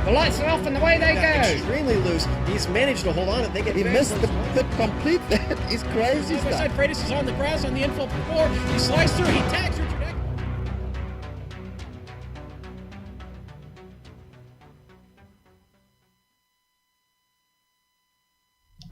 The lights are off and away they go. Extremely loose. He's managed to hold on. I think He missed the complete. That is crazy stuff. Side Freitas is on the grass on the infield floor. He slides through. He tags Richard.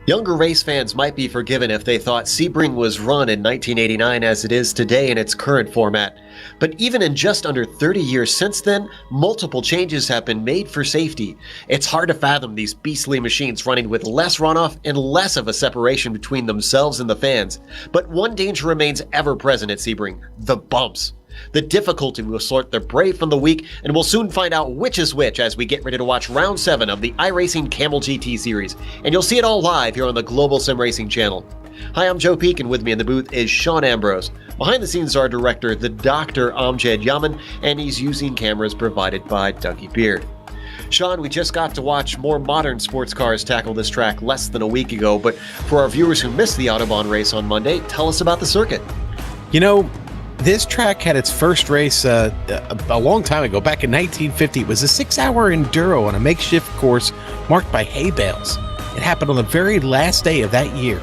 Younger race fans might be forgiven if they thought Sebring was run in 1989 as it is today in its current format. But even in just under 30 years since then, multiple changes have been made for safety. It's hard to fathom these beastly machines running with less runoff and less of a separation between themselves and the fans. But one danger remains ever present at Sebring: the bumps. The difficulty will sort the brave from the weak, and we'll soon find out which is which as we get ready to watch Round 7 of the iRacing Kamel GT Series. And you'll see it all live here on the Global SimRacing channel. Hi, I'm Joe Peak, and with me in the booth is Sean Ambrose. Behind the scenes, our director, the Dr. Amjad Yaman, and he's using cameras provided by Dougie Beard. Sean, we just got to watch more modern sports cars tackle this track less than a week ago, but for our viewers who missed the Autobahn race on Monday, tell us about the circuit. You know, this track had its first race a long time ago, back in 1950. It was a 6-hour enduro on a makeshift course marked by hay bales. It happened on the very last day of that year.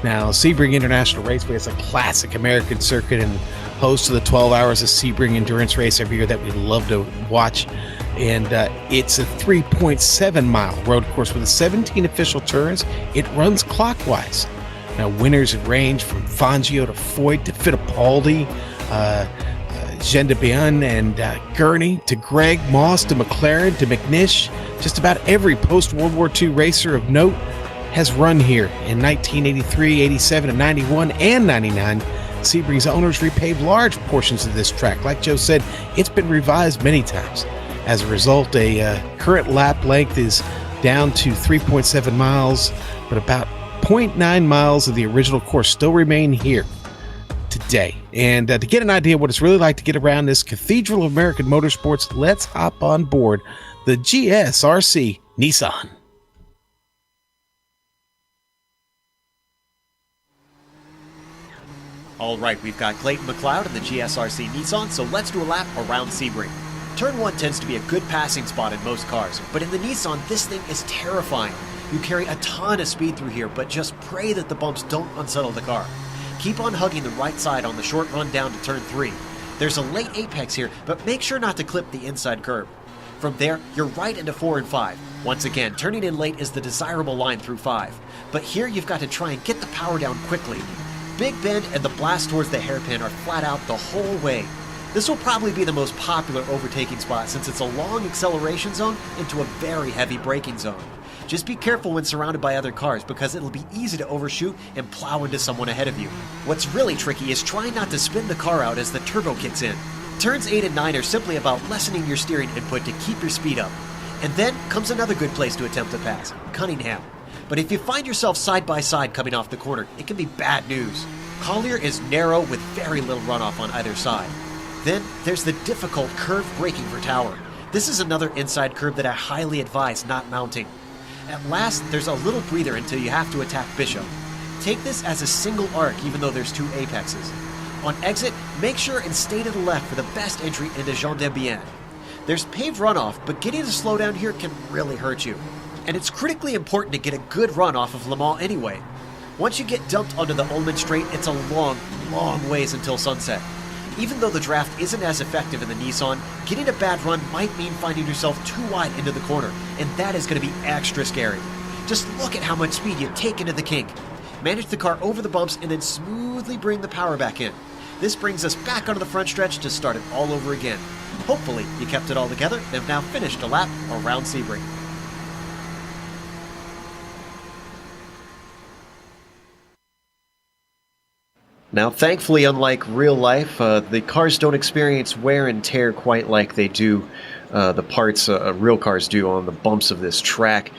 Now, Sebring International Raceway is a classic American circuit and host of the 12 Hours of Sebring Endurance Race every year that we love to watch. And it's a 3.7-mile road course with 17 official turns. It runs clockwise. Now, winners range from Fangio to Foyt to Fittipaldi, Gendebien and Gurney to Greg, Moss to McLaren to McNish. Just about every post-World War II racer of note has run here. In 1983, 87, and 91, and 99, Sebring's owners repaved large portions of this track. Like Joe said, it's been revised many times. As a result, a current lap length is down to 3.7 miles, but about 0.9 miles of the original course still remain here today. And to get an idea of what it's really like to get around this cathedral of American motorsports, let's hop on board the GSRC Nissan. All right, we've got Clayton McLeod in the GSRC Nissan, so let's do a lap around Sebring. Turn 1 tends to be a good passing spot in most cars, but in the Nissan, this thing is terrifying. You carry a ton of speed through here, but just pray that the bumps don't unsettle the car. Keep on hugging the right side on the short run down to turn 3. There's a late apex here, but make sure not to clip the inside curb. From there, you're right into 4 and 5. Once again, turning in late is the desirable line through 5. But here you've got to try and get the power down quickly. Big Bend and the blast towards the hairpin are flat out the whole way. This will probably be the most popular overtaking spot since it's a long acceleration zone into a very heavy braking zone. Just be careful when surrounded by other cars because it'll be easy to overshoot and plow into someone ahead of you. What's really tricky is trying not to spin the car out as the turbo kicks in. Turns 8 and 9 are simply about lessening your steering input to keep your speed up. And then comes another good place to attempt to pass, Cunningham. But if you find yourself side by side coming off the corner, it can be bad news. Collier is narrow with very little runoff on either side. Then there's the difficult curved braking for Tower. This is another inside curve that I highly advise not mounting. At last, there's a little breather until you have to attack Bishop. Take this as a single arc even though there's 2 apexes. On exit, make sure and stay to the left for the best entry into Gendebien. There's paved runoff, but getting to slow down here can really hurt you. And it's critically important to get a good run off of Le Mans anyway. Once you get dumped onto the Ullman Straight, it's a long, long ways until sunset. Even though the draft isn't as effective in the Nissan, getting a bad run might mean finding yourself too wide into the corner, and that is going to be extra scary. Just look at how much speed you take into the kink. Manage the car over the bumps and then smoothly bring the power back in. This brings us back onto the front stretch to start it all over again. Hopefully you kept it all together and have now finished a lap around Sebring. Now, thankfully, unlike real life, the cars don't experience wear and tear quite like they do the parts real cars do on the bumps of this track.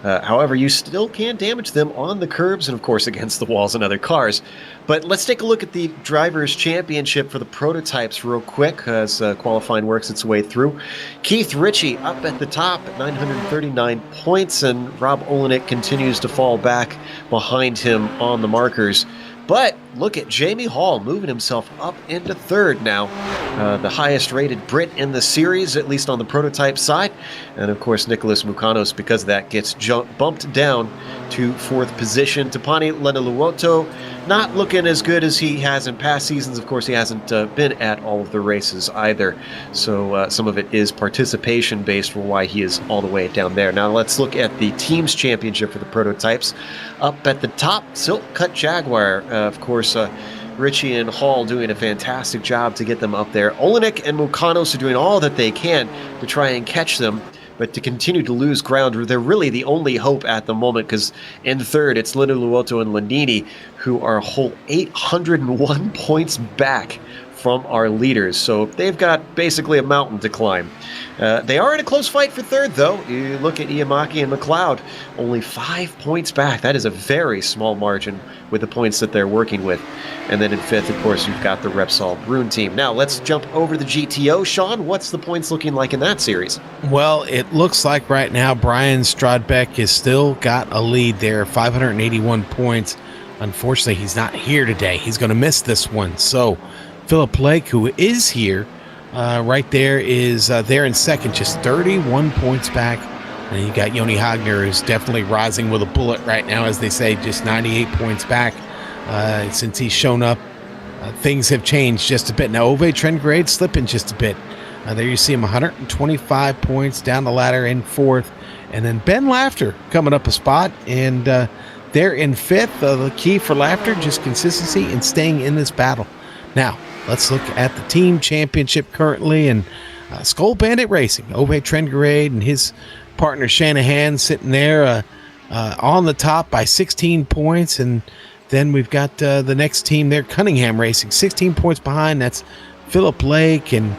However, you still can damage them on the curbs and, of course, against the walls and other cars. But let's take a look at the Drivers' Championship for the prototypes real quick as qualifying works its way through. Keith Ritchie up at the top at 939 points, and Rob Olenek continues to fall back behind him on the markers. But look at Jamie Hall moving himself up into third now. The highest rated Brit in the series, at least on the prototype side. And of course, Nicholas Mukanos, because of that, gets bumped down to fourth position. Tapani Lenaluoto not looking as good as he has in past seasons. Of course, he hasn't been at all of the races either. So some of it is participation based for why he is all the way down there. Now let's look at the Teams Championship for the prototypes. Up at the top, Silk Cut Jaguar. Of course, Richie and Hall doing a fantastic job to get them up there. Olenek and Mukanos are doing all that they can to try and catch them, but to continue to lose ground, they're really the only hope at the moment, because in third, it's Lenaluoto and Landini, who are a whole 801 points back from our leaders. So they've got basically a mountain to climb. They are in a close fight for third, though. You look at Iamaki and McLeod, only 5 points back. That is a very small margin with the points that they're working with. And then in fifth, of course, you've got the Repsol Bruin team. Now, let's jump over the GTO. Sean, what's the points looking like in that series? Well, it looks like right now Brian Strodbeck has still got a lead there, 581 points. Unfortunately, he's not here today. He's going to miss this one. So Philip Lake, who is here, right there is there in second, just 31 points back. And you got Joni Hagner, who's definitely rising with a bullet right now, as they say, just 98 points back. Since he's shown up, things have changed just a bit. Now, Ove Trengrade slipping just a bit. There you see him, 125 points down the ladder in fourth. And then Ben Laughter coming up a spot, and they're in fifth. The key for Laughter, just consistency and staying in this battle. Now, let's look at the team championship currently, and Skull Bandit Racing. Ove Trengrade and his partner Shanahan sitting there on the top by 16 points, and then we've got the next team there, Cunningham Racing, 16 points behind. That's Philip Lake and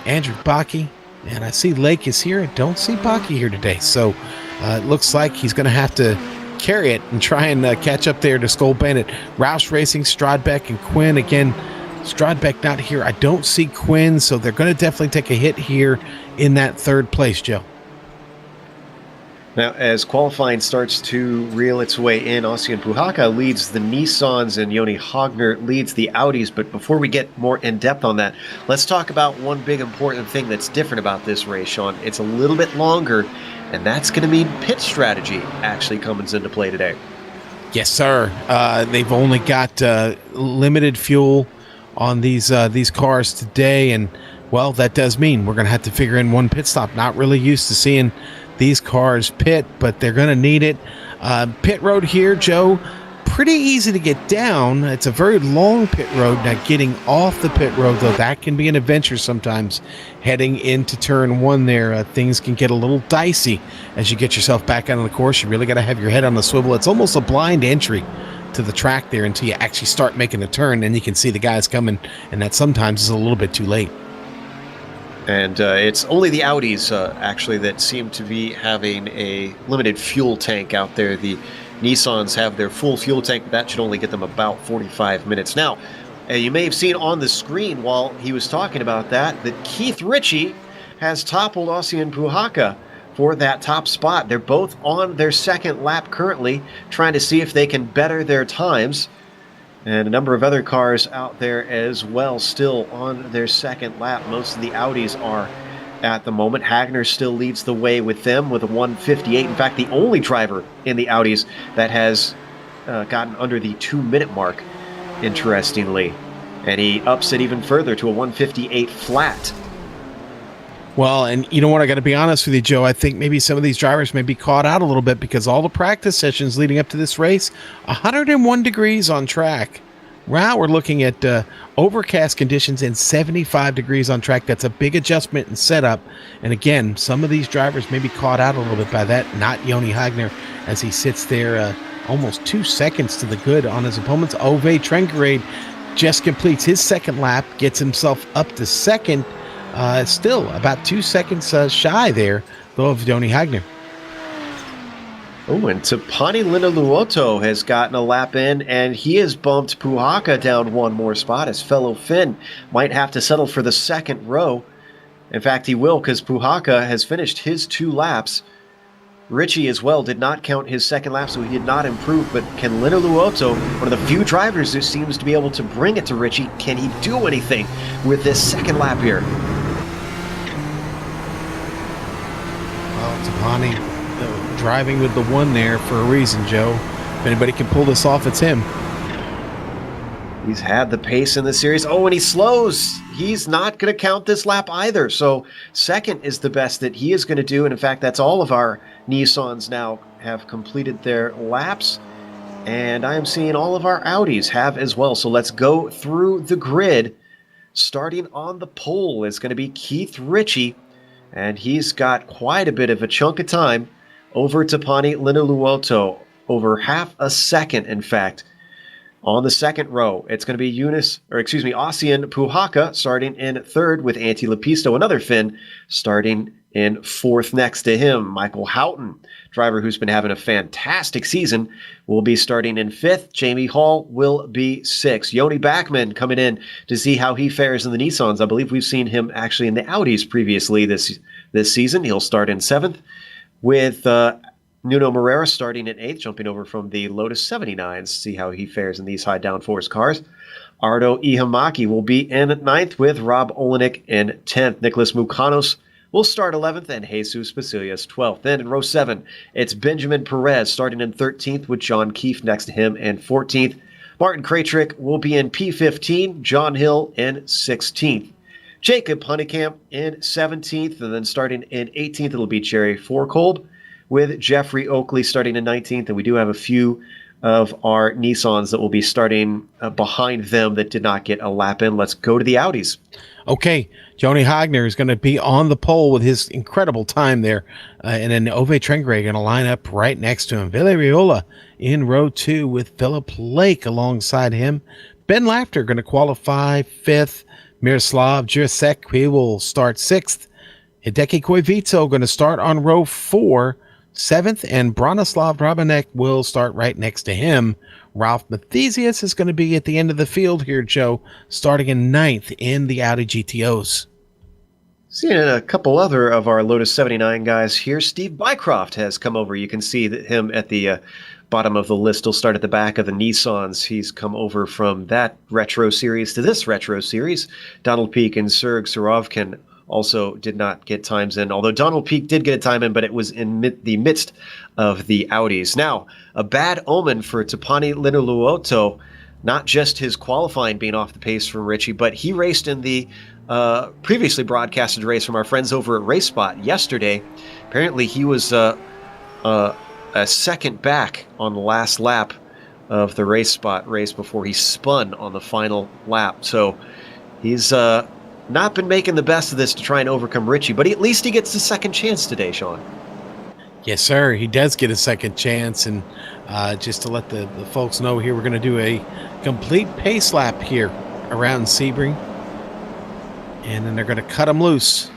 Andrew Baki. And I see Lake is here. I don't see Baki here today. So it looks like he's going to have to carry it and try and catch up there to Skull Bandit. Roush Racing, Strodbeck, and Quinn. Again, Strodbeck not here. I don't see Quinn, so they're going to definitely take a hit here in that third place, Joe. Now, as qualifying starts to reel its way in, Ossian Puhaka leads the Nissans and Joni Hagner leads the Audis. But before we get more in-depth on that, let's talk about one big important thing that's different about this race, Sean. It's a little bit longer, and that's going to mean pit strategy actually comes into play today. Yes, sir. They've only got limited fuel on these cars today, and, well, that does mean we're going to have to figure in one pit stop. Not really used to seeing these cars pit, but they're going to need it. Pit road here, Joe, pretty easy to get down. It's a very long pit road. Now, getting off the pit road, though, that can be an adventure sometimes. Heading into turn one there, things can get a little dicey as you get yourself back out on the course. You really got to have your head on the swivel. It's almost a blind entry to the track there until you actually start making a turn, and you can see the guys coming, and that sometimes is a little bit too late. And it's only the Audis, actually, that seem to be having a limited fuel tank out there. The Nissans have their full fuel tank, but that should only get them about 45 minutes. Now, you may have seen on the screen while he was talking about that Keith Ritchie has toppled Ossian Puhaka for that top spot. They're both on their second lap currently, trying to see if they can better their times. And a number of other cars out there as well, still on their second lap. Most of the Audis are at the moment. Hagner still leads the way with them with a 1:58. In fact, the only driver in the Audis that has gotten under the 2-minute mark, interestingly. And he ups it even further to a 1:58 flat. Well, and you know what? I got to be honest with you, Joe. I think maybe some of these drivers may be caught out a little bit because all the practice sessions leading up to this race, 101 degrees on track. Wow, we're looking at overcast conditions and 75 degrees on track. That's a big adjustment in setup. And again, some of these drivers may be caught out a little bit by that. Not Joni Hagner, as he sits there almost 2 seconds to the good on his opponents. Ove Trengrade just completes his second lap, gets himself up to second. Still about 2 seconds shy there, though, of Joni Hagner. Oh, and Tapani Lenaluoto has gotten a lap in, and he has bumped Puhaka down one more spot. His fellow Finn might have to settle for the second row. In fact, he will, because Puhaka has finished his 2 laps Richie as well did not count his second lap, so he did not improve, but can Lino Luoto, one of the few drivers who seems to be able to bring it to Richie, can he do anything with this second lap here? Well, Tapani driving with the one there for a reason, Joe. If anybody can pull this off, it's him. He's had the pace in the series. Oh, and he slows. He's not going to count this lap either. So second is the best that he is going to do. And in fact, that's all of our Nissans now have completed their laps. And I am seeing all of our Audis have as well. So let's go through the grid. Starting on the pole is going to be Keith Ritchie. And he's got quite a bit of a chunk of time over Tapani Linuluoto. Over half a second, in fact. On the second row, it's going to be Ossian Puhaka starting in third with Antti Lepisto, another Finn, starting in fourth next to him. Michael Houghton, driver who's been having a fantastic season, will be starting in fifth. Jamie Hall will be sixth. Yoni Backman coming in to see how he fares in the Nissans. I believe we've seen him actually in the Audis previously this season. He'll start in seventh with Nuno Moreira starting at 8th, jumping over from the Lotus 79s, see how he fares in these high downforce cars. Ardo Ihamaki will be in at 9th with Rob Olenek in 10th. Nicholas Mukanos will start 11th and Jesus Basilius 12th. Then in row 7, it's Benjamin Perez starting in 13th with John Keefe next to him in 14th. Martin Kraytrick will be in P15, John Hill in 16th. Jacob Honeycamp in 17th, and then starting in 18th, it'll be Jerry Forkolb, with Jeffrey Oakley starting in 19th, and we do have a few of our Nissans that will be starting behind them that did not get a lap in. Let's go to the Audis. Okay, Joni Hagner is going to be on the pole with his incredible time there, and then Ove Trengray going to line up right next to him. Ville Riola in row 2 with Philip Lake alongside him. Ben Laughter going to qualify 5th. Miroslav Jurasek will start 6th. Hideki Koivito going to start on row 4. 7th, and Bronislav Rabanek will start right next to him. Ralph Mathesius is going to be at the end of the field here, Joe, starting in 9th in the Audi GTOs. Seeing a couple other of our Lotus 79 guys here. Steve Bycroft has come over. You can see that him at the bottom of the list. He'll start at the back of the Nissans. He's come over from that retro series to this retro series. Donald Peak and Serg Surovkin also did not get times in, although Donald Peak did get a time in, but it was in the midst of the Audis. Now, a bad omen for Tapani Linuluoto, not just his qualifying being off the pace from Richie, but he raced in the previously broadcasted race from our friends over at RaceSpot yesterday. Apparently, he was a second back on the last lap of the RaceSpot race before he spun on the final lap. So he's not been making the best of this to try and overcome Richie, but at least he gets the second chance today, Sean. Yes, sir. He does get a second chance, and just to let the folks know here, we're going to do a complete pace lap here around Sebring, and then they're going to cut him loose.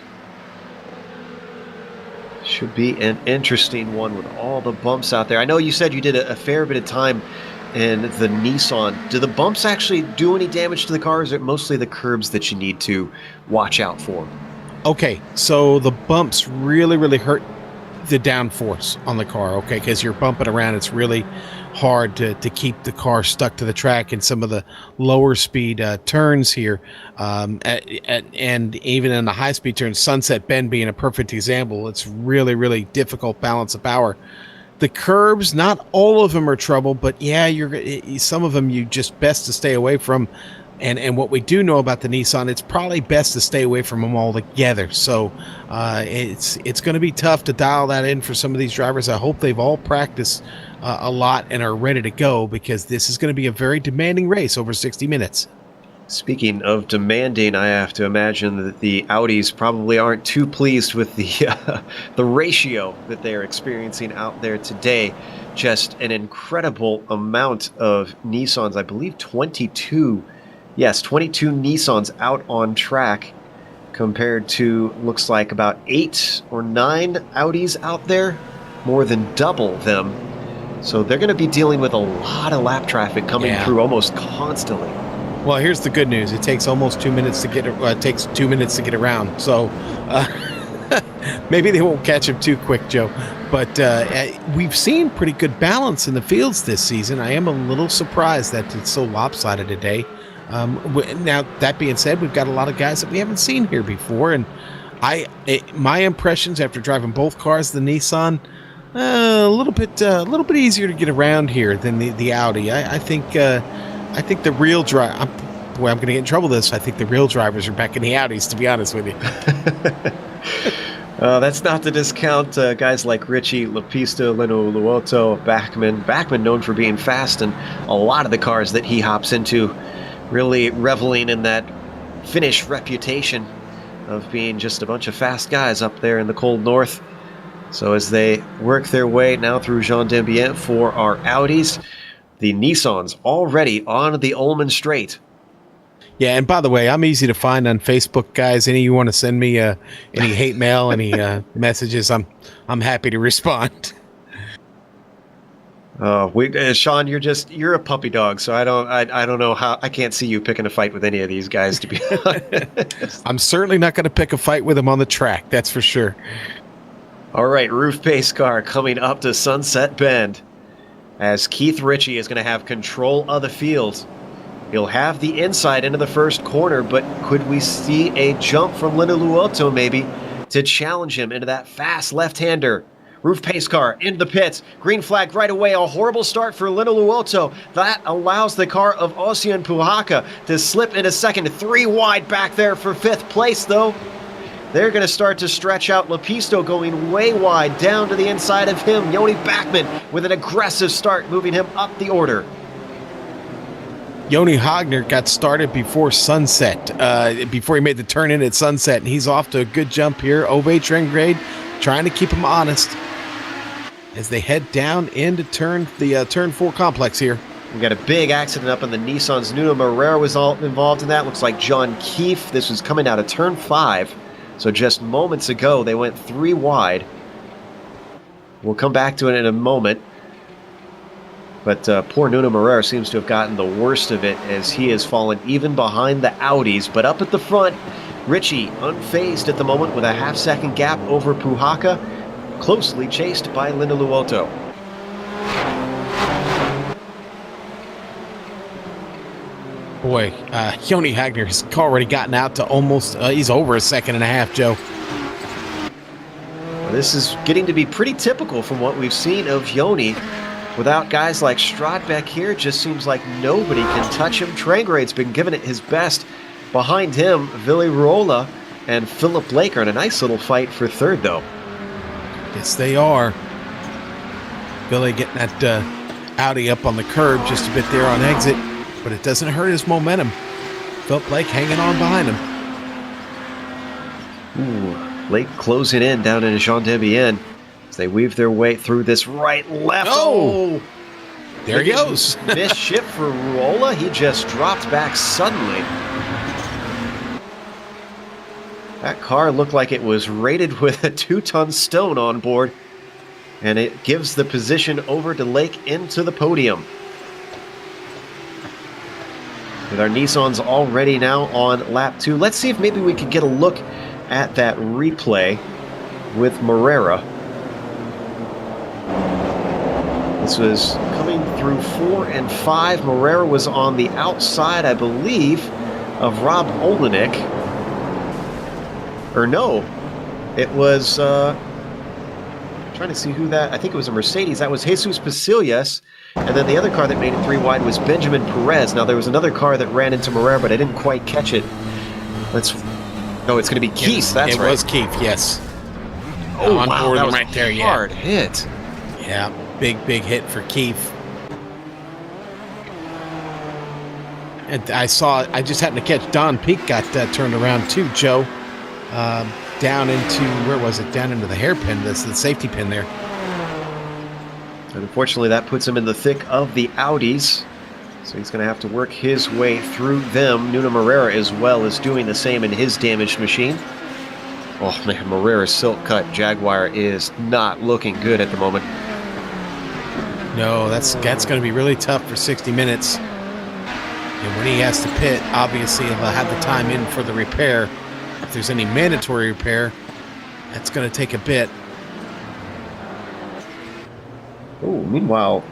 Should be an interesting one with all the bumps out there. I know you said you did a fair bit of time in the Nissan. Do the bumps actually do any damage to the car, or is it mostly the curbs that you need to watch out for? Okay, so the bumps really hurt the downforce on the car, okay, because you're bumping around. It's really hard to keep the car stuck to the track in some of the lower speed turns here, and even in the high speed turns, Sunset Bend being a perfect example. It's really difficult balance of power. The curbs, not all of them are trouble, but yeah, some of them you just best to stay away from. And what we do know about the Nissan, it's probably best to stay away from them altogether. So it's going to be tough to dial that in for some of these drivers. I hope they've all practiced a lot and are ready to go, because this is going to be a very demanding race over 60 minutes. Speaking of demanding, I have to imagine that the Audis probably aren't too pleased with the ratio that they are experiencing out there today. Just an incredible amount of Nissans. I believe 22 Nissans out on track compared to, looks like, about 8 or 9 Audis out there, more than double them. So they're going to be dealing with a lot of lap traffic coming through almost constantly. Well, here's the good news. It takes almost 2 minutes to get. It takes 2 minutes to get around. So maybe they won't catch him too quick, Joe. But we've seen pretty good balance in the fields this season. I am a little surprised that it's so lopsided today. Now, that being said, we've got a lot of guys that we haven't seen here before, and my impressions after driving both cars, the Nissan, a little bit easier to get around here than the Audi. I think the real drive. I'm going to get in trouble with this. I think the real drivers are back in the Audis, to be honest with you. That's not to discount guys like Richie, Lapista, Leno Luoto, Bachmann. Bachmann known for being fast, and a lot of the cars that he hops into really reveling in that Finnish reputation of being just a bunch of fast guys up there in the cold north. So as they work their way now through Jean Dembien for our Audis, the Nissans already on the Ulm Straight. Yeah, and by the way, I'm easy to find on Facebook, guys. Any of you want to send me any hate mail, any messages, I'm happy to respond. Sean, you're a puppy dog, so I don't know how. I can't see you picking a fight with any of these guys, to be honest. I'm certainly not going to pick a fight with them on the track, that's for sure. All right, roof pace car coming up to Sunset Bend, as Keith Ritchie is going to have control of the field. He'll have the inside into the first corner, but could we see a jump from Lino Luoto maybe to challenge him into that fast left-hander? Roof pace car into the pits. Green flag right away. A horrible start for Lino Luoto. That allows the car of Ossian Puhaka to slip into second. 3 wide back there for 5th place, though. They're going to start to stretch out. Lapisto going way wide down to the inside of him. Joni Bachmann with an aggressive start, moving him up the order. Joni Hagner got started before sunset, before he made the turn in at sunset, and he's off to a good jump here. Ove Trengrade trying to keep him honest as they head down into turn 4 complex here. We got a big accident up in the Nissans. Nuno Moreira was all involved in that. Looks like John Keefe. This was coming out of turn 5. So just moments ago, they went 3 wide. We'll come back to it in a moment. But poor Nuno Moreira seems to have gotten the worst of it as he has fallen even behind the Audis. But up at the front, Ritchie unfazed at the moment with a half-second gap over Puhaka, closely chased by Lino Luoto. Boy, Joni Hagner has already gotten out to almost, he's over a second and a half, Joe. Well, this is getting to be pretty typical from what we've seen of Joni. Without guys like Stradbeck here, it just seems like nobody can touch him. Trangrade's been giving it his best. Behind him, Ville Ruola and Philip Blake are in a nice little fight for 3rd, though. Yes, they are. Billy getting that Audi up on the curb just a bit there on exit, but it doesn't hurt his momentum. Philip Blake hanging on behind him. Ooh, Blake closing in down in Jean Dembien. They weave their way through this right-left. Oh! There he goes. Missed shift for Ruola. He just dropped back suddenly. That car looked like it was rated with a 2-ton stone on board, and it gives the position over to Lake into the podium. With our Nissans already now on lap 2, let's see if maybe we could get a look at that replay with Moreira. This was coming through 4 and 5. Moreira was on the outside, I believe, of Rob Olenek. Or no, it was, trying to see who that, I think it was a Mercedes. That was Jesus Pasillas. And then the other car that made it 3 wide was Benjamin Perez. Now, there was another car that ran into Moreira, but I didn't quite catch it. No, it's going to be Keith. That's right. It was Keith, yes. Oh, on wow, board that was right there, hard hit. Yeah, big hit for Keith. And I just happened to catch Don Peak got turned around too, Joe. Down into, where was it? Down into the hairpin, the safety pin there. And unfortunately, that puts him in the thick of the Audis. So he's going to have to work his way through them. Nuno Moreira as well is doing the same in his damaged machine. Oh man, Moreira's silk cut Jaguar is not looking good at the moment. No, that's going to be really tough for 60 minutes. And when he has to pit, obviously he'll have the time in for the repair. If there's any mandatory repair, That's going to take a bit. Oh, meanwhile,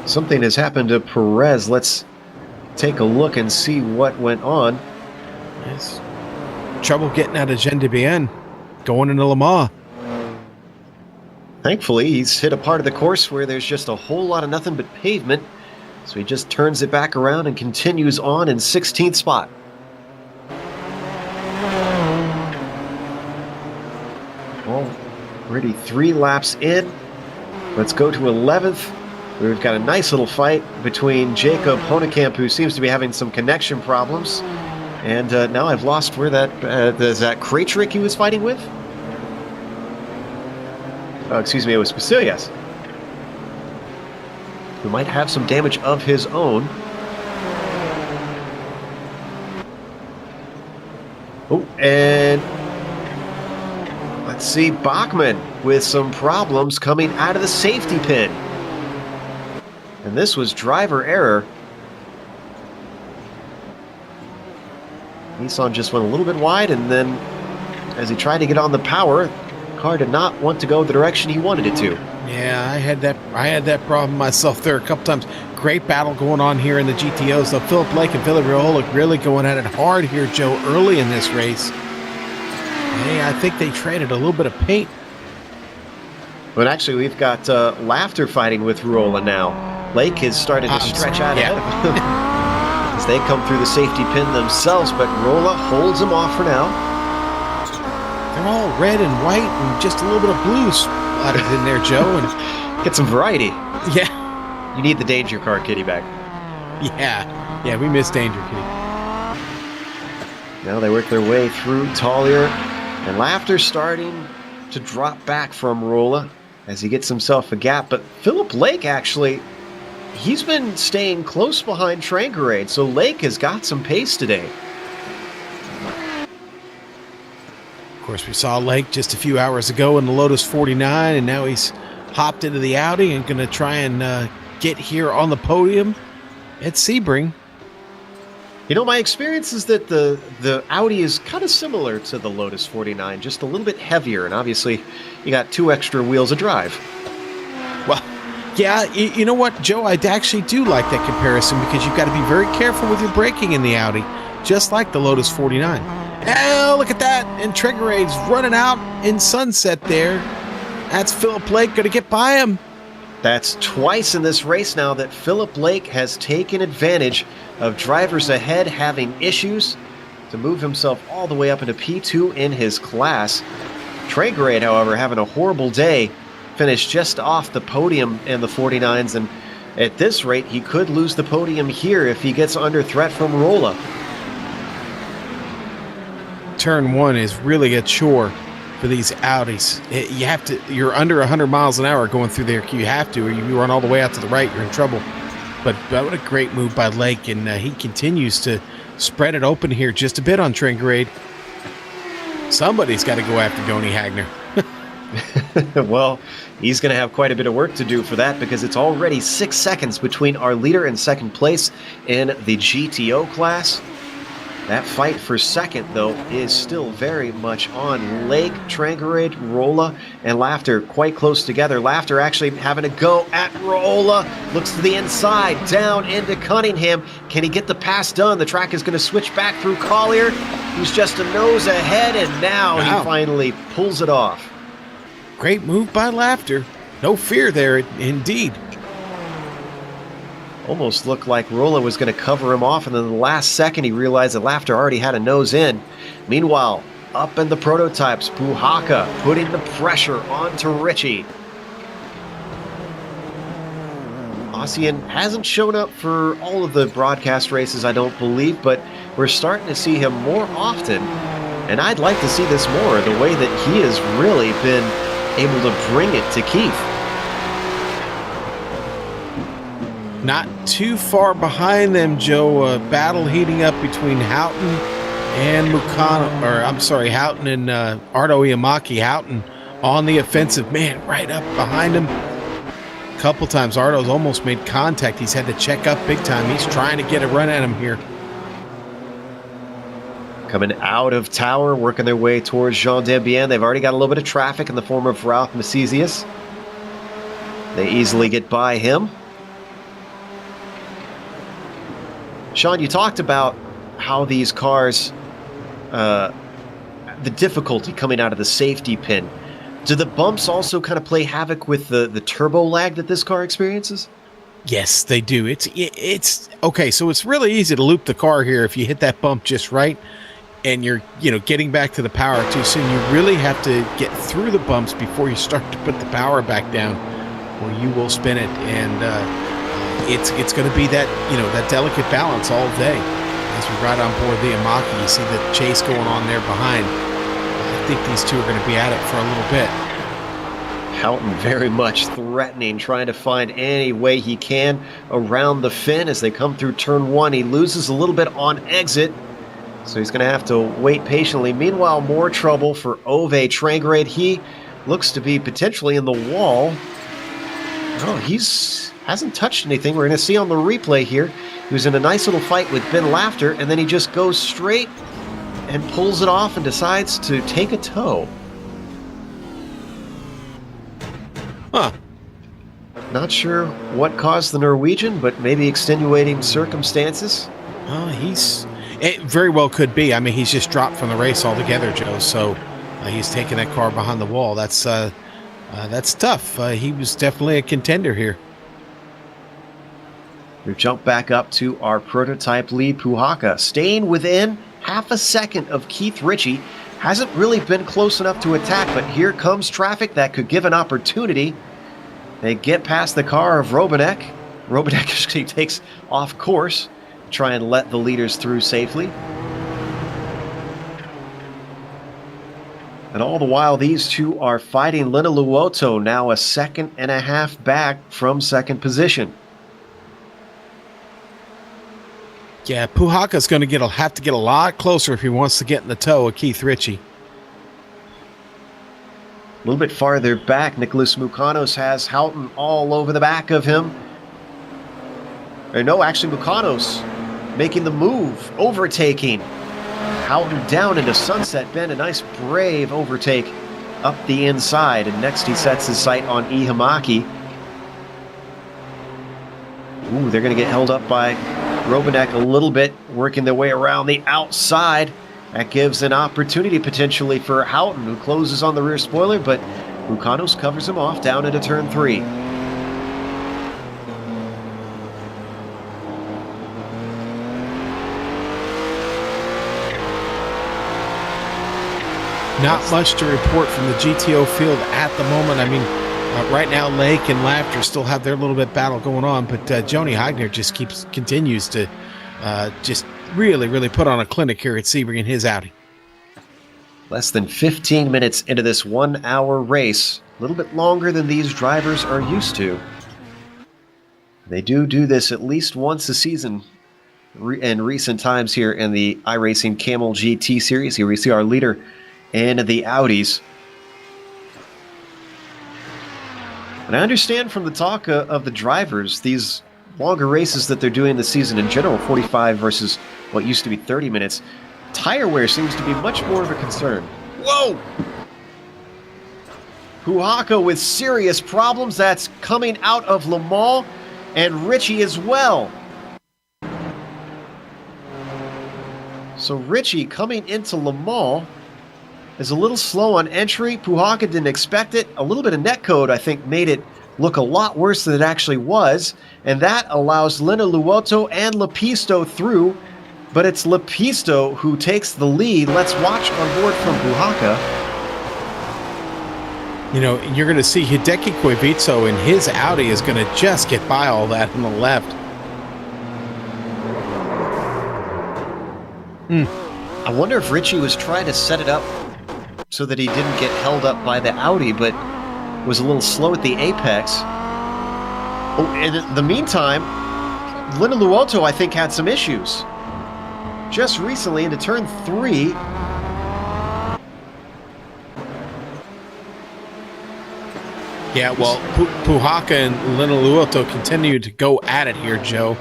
something has happened to Perez. Let's take a look and see what went on. Yes. Trouble getting out of Jean de Bien, going into Le Mans. Thankfully, he's hit a part of the course where there's just a whole lot of nothing but pavement. So he just turns it back around and continues on in 16th spot. Already 3 laps in. Let's go to 11th. We've got a nice little fight between Jacob Honekamp, who seems to be having some connection problems. And now I've lost where that... is that Krejcik he was fighting with? Oh, excuse me, it was Pasillas, who might have some damage of his own. Oh, and let's see, Bachmann with some problems coming out of the safety pin. And this was driver error. Nissan just went a little bit wide, and then as he tried to get on the power, the car did not want to go the direction he wanted it to. Yeah, I had that problem myself there a couple times. Great battle going on here in the GTOs. Though Philip Blake and Villarreal really going at it hard here, Joe, early in this race. Hey, I think they traded a little bit of paint. But actually, we've got Laughter fighting with Ruola now. Lake has started to stretch out ahead of him as they come through the safety pin themselves, but Ruola holds him off for now. They're all red and white and just a little bit of blue splattered in there, Joe. And get some variety. Yeah. You need the danger car kitty bag. Yeah, we miss Danger Kitty. Now they work their way through Tollier, and Laughter starting to drop back from Ruola as he gets himself a gap. But Philip Lake, actually, he's been staying close behind Tranquerade, so Lake has got some pace today. Of course, we saw Lake just a few hours ago in the Lotus 49, and now he's hopped into the Audi and going to try and get here on the podium at Sebring. You know, my experience is that the Audi is kind of similar to the Lotus 49, just a little bit heavier, and obviously you got 2 extra wheels of drive. Well, yeah, you know what, Joe? I actually do like that comparison because you've got to be very careful with your braking in the Audi, just like the Lotus 49. Oh, look at that. And Tranquerade's running out in sunset there. That's Philip Lake going to get by him. That's twice in this race now that Philip Lake has taken advantage of drivers ahead having issues to move himself all the way up into P2 in his class. Tranquerade, however, having a horrible day, finished just off the podium in the 49s, and at this rate, he could lose the podium here if he gets under threat from Ruola. Turn 1 is really a chore for these Audis. You're under 100 miles an hour going through there. You have to, or you run all the way out to the right, you're in trouble. But what a great move by Lake, and he continues to spread it open here just a bit on Tranquerade. Somebody's got to go after Goni Hagner. Well, he's going to have quite a bit of work to do for that because it's already 6 seconds between our leader and second place in the GTO class. That fight for second, though, is still very much on. Lake, Tranquerade, Ruola, and Laughter quite close together. Laughter actually having a go at Ruola. Looks to the inside, down into Cunningham. Can he get the pass done? The track is going to switch back through Collier, who's just a nose ahead, and now he finally pulls it off. Great move by Laughter. No fear there, indeed. Almost looked like Ruola was going to cover him off, and then the last second he realized that Laughter already had a nose in. Meanwhile, up in the prototypes, Puhaka putting the pressure onto Richie. Ossian hasn't shown up for all of the broadcast races, I don't believe, but we're starting to see him more often, and I'd like to see this more, the way that he has really been able to bring it to Keith. Not too far behind them, Joe. Battle heating up between Houghton and Houghton and Ardo Iamaki. Houghton on the offensive, man, right up behind him. A couple times Ardo's almost made contact. He's had to check up big time. He's trying to get a run at him here. Coming out of Tower, working their way towards Jean Dambien. They've already got a little bit of traffic in the form of Ralph Massesius. They easily get by him. Sean, you talked about how these cars, the difficulty coming out of the safety pin. Do the bumps also kind of play havoc with the turbo lag that this car experiences? Yes, they do. It's okay. So it's really easy to loop the car here if you hit that bump just right, and you're getting back to the power too soon. You really have to get through the bumps before you start to put the power back down, or you will spin it. And it's going to be that that delicate balance all day as we ride on board the Amaki. You see the chase going on there behind. I think these two are going to be at it for a little bit. Houghton very much threatening, trying to find any way he can around the fin as they come through turn 1. He loses a little bit on exit, so he's going to have to wait patiently. Meanwhile, more trouble for Ove Trangrade. He looks to be potentially in the wall. Oh, hasn't touched anything. We're going to see on the replay here. He was in a nice little fight with Ben Laughter, and then he just goes straight and pulls it off and decides to take a tow. Huh. Not sure what caused the Norwegian, but maybe extenuating circumstances. It very well could be. I mean, he's just dropped from the race altogether, Joe. So he's taking that car behind the wall. That's tough. He was definitely a contender here. We jump back up to our prototype lead, Puhaka, staying within half a second of Keith Ritchie. Hasn't really been close enough to attack, but here comes traffic that could give an opportunity. They get past the car of Robanek. Robanek actually takes off course, try and let the leaders through safely. And all the while, these two are fighting. Lena Luoto now a second and a half back from second position. Yeah, Puhaka's going to have to get a lot closer if he wants to get in the tow of Keith Ritchie. A little bit farther back, Nicholas Mukanos has Houghton all over the back of him. Or no, actually Mukanos making the move, overtaking. Houghton down into Sunset Bend, a nice brave overtake up the inside. And next he sets his sight on Ihamaki. Ooh, they're going to get held up by Robanek a little bit, working their way around the outside. That gives an opportunity potentially for Houghton, who closes on the rear spoiler, but Mukanos covers him off down into turn 3. Not much to report from the GTO field at the moment. I mean, right now, Lake and Laughter still have their little bit battle going on, but Joni Heigner just continues to just really put on a clinic here at Sebring in his Audi. Less than 15 minutes into this 1 hour race, a little bit longer than these drivers are used to. They do this at least once a season in recent times here in the iRacing Kamel GT series. Here we see our leader in the Audis. And I understand from the talk of the drivers, these longer races that they're doing this season in general, 45 versus what used to be 30 minutes, tire wear seems to be much more of a concern. Whoa! Puhaka with serious problems. That's coming out of Le Mans, and Ritchie as well. So Ritchie coming into Le Mans is a little slow on entry. Puhaka didn't expect it. A little bit of netcode, I think, made it look a lot worse than it actually was. And that allows Lena Luoto and Lepisto through. But it's Lepisto who takes the lead. Let's watch on board from Puhaka. You're going to see Hideki Koivitso in his Audi is going to just get by all that on the left. I wonder if Ritchie was trying to set it up so that he didn't get held up by the Audi, but was a little slow at the apex. Oh, and in the meantime, Lena Luoto, I think, had some issues. Just recently into turn 3. Yeah, well, Puhaka and Lena Luoto continue to go at it here, Joe.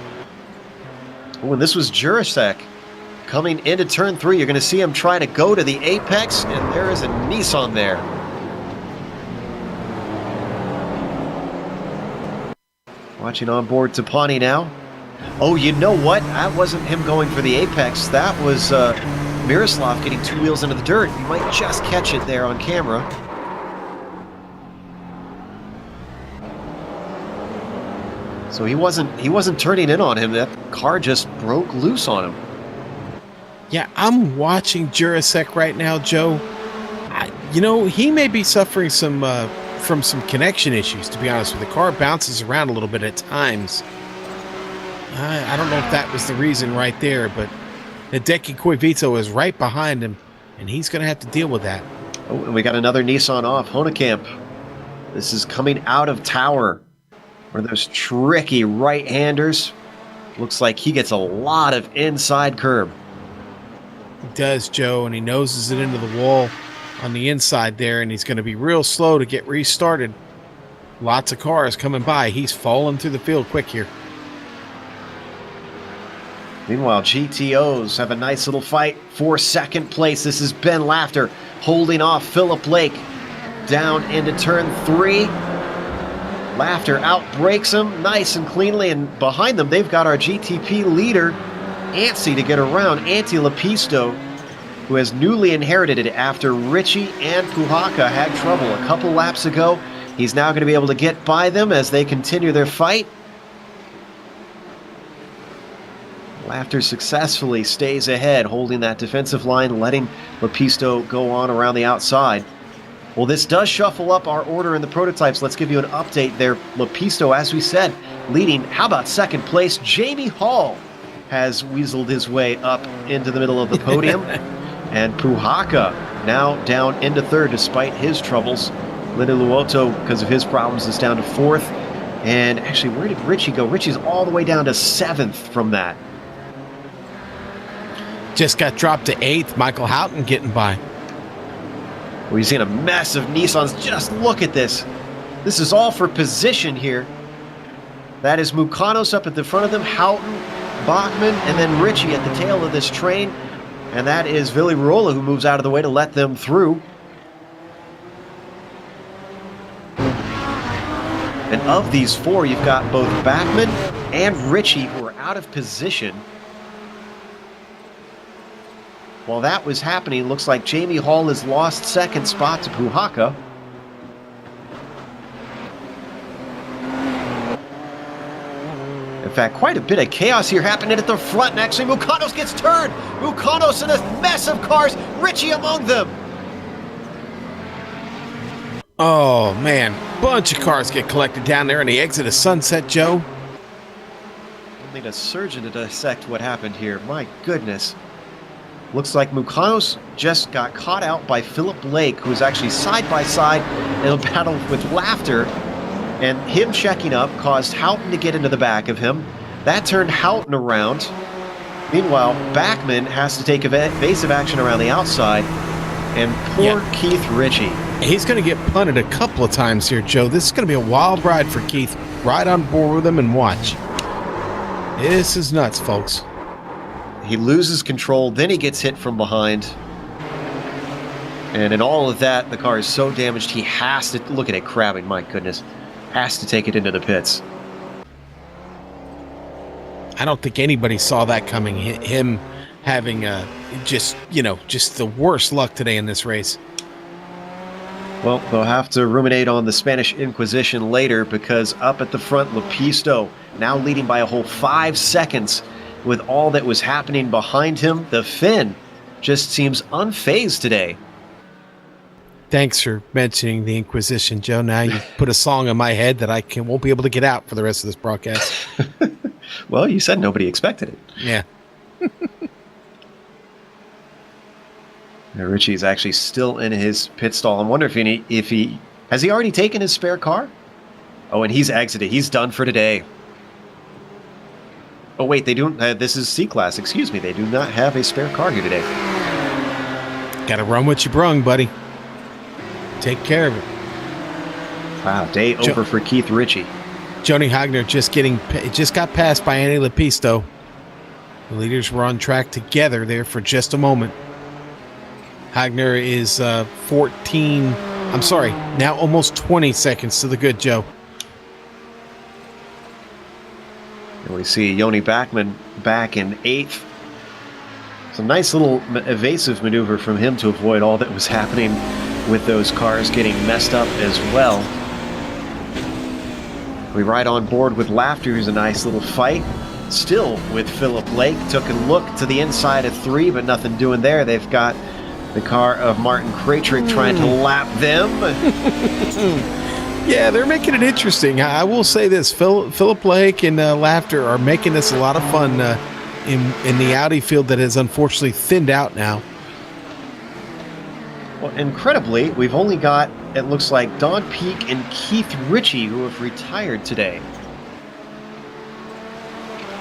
Oh, and this was Jurasek coming into turn 3. You're going to see him try to go to the apex, and there is a Nissan there. Watching on board Tapani now. Oh, you know what? That wasn't him going for the apex. That was Miroslav getting 2 wheels into the dirt. You might just catch it there on camera. So he wasn't turning in on him. That car just broke loose on him. Yeah, I'm watching Jurasek right now, Joe. He may be suffering from some connection issues, to be honest with you. The car bounces around a little bit at times. I don't know if that was the reason right there, but Hideki Koivito is right behind him, and he's going to have to deal with that. Oh, and we got another Nissan off. Honekamp. This is coming out of Tower. One of those tricky right-handers. Looks like he gets a lot of inside curb. He does, Joe, and he noses it into the wall on the inside there, and he's going to be real slow to get restarted. Lots of cars coming by. He's falling through the field quick here. Meanwhile, GTOs have a nice little fight for second place. This is Ben Laughter holding off Philip Lake down into turn 3. Laughter outbrakes him nice and cleanly, and behind them they've got our GTP leader, Antsy, to get around. Antti Lepisto, who has newly inherited it after Richie and Puhaka had trouble a couple laps ago. He's now going to be able to get by them as they continue their fight. Laughter successfully stays ahead, holding that defensive line, letting Lepisto go on around the outside. Well, this does shuffle up our order in the prototypes. Let's give you an update there. Lepisto, as we said, leading. How about second place? Jamie Hall has weaseled his way up into the middle of the podium. And Puhaka now down into third despite his troubles. Lenny Luoto, because of his problems, is down to fourth. And actually, where did Richie go? Richie's all the way down to 7th from that. Just got dropped to 8th. Michael Houghton getting by. We've seen a mess of Nissans. Just look at this. This is all for position here. That is Mukanos up at the front of them, Houghton, Bachman, and then Richie at the tail of this train. And that is Villi Ruola, who moves out of the way to let them through. And of these 4, you've got both Bachman and Richie who are out of position. While that was happening, looks like Jamie Hall has lost second spot to Puhaka. In fact, quite a bit of chaos here happening at the front, and actually Mukanos gets turned. Mukanos in a mess of cars, Richie among them. Oh, man. Bunch of cars get collected down there on the exit of Sunset, Joe. We'll need a surgeon to dissect what happened here. My goodness. Looks like Mukanos just got caught out by Philip Lake, who was actually side by side in a battle with Laughter. And him checking up caused Houghton to get into the back of him. That turned Houghton around. Meanwhile, Bachman has to take evasive action around the outside. And poor Keith Ritchie. He's going to get punted a couple of times here, Joe. This is going to be a wild ride for Keith. Ride on board with him and watch. This is nuts, folks. He loses control, then he gets hit from behind. And in all of that, the car is so damaged, he has to, look at it crabbing, my goodness, has to take it into the pits. I don't think anybody saw that coming. Him having just the worst luck today in this race. Well, they'll have to ruminate on the Spanish Inquisition later, because up at the front, Lepisto now leading by a whole 5 seconds. With all that was happening behind him, the Finn just seems unfazed today. Thanks for mentioning the Inquisition, Joe. Now you put a song in my head that I won't be able to get out for the rest of this broadcast. Well, you said nobody expected it. Yeah. Now, Richie's actually still in his pit stall. I wonder if he has he already taken his spare car? Oh, and he's exited. He's done for today. Oh, wait, they don't. This is C-Class. Excuse me. They do not have a spare car here today. Got to run what you brung, buddy. Take care of it. Wow, day over for Keith Ritchie. Joni Hagner just got passed by Annie Lepisto. The leaders were on track together there for just a moment. Hagner is now almost 20 seconds to the good, Joe. And we see Joni Backman back in 8th. It's a nice little evasive maneuver from him to avoid all that was happening with those cars getting messed up as well. We ride on board with Laughter, who's a nice little fight. Still with Philip Lake. Took a look to the inside of 3, but nothing doing there. They've got the car of Martin Krajcik trying to lap them. Yeah, they're making it interesting. I will say this, Philip Lake and Laughter are making this a lot of fun in the Audi field that has unfortunately thinned out now. Well, incredibly, we've only got, it looks like, Don Peake and Keith Ritchie who have retired today.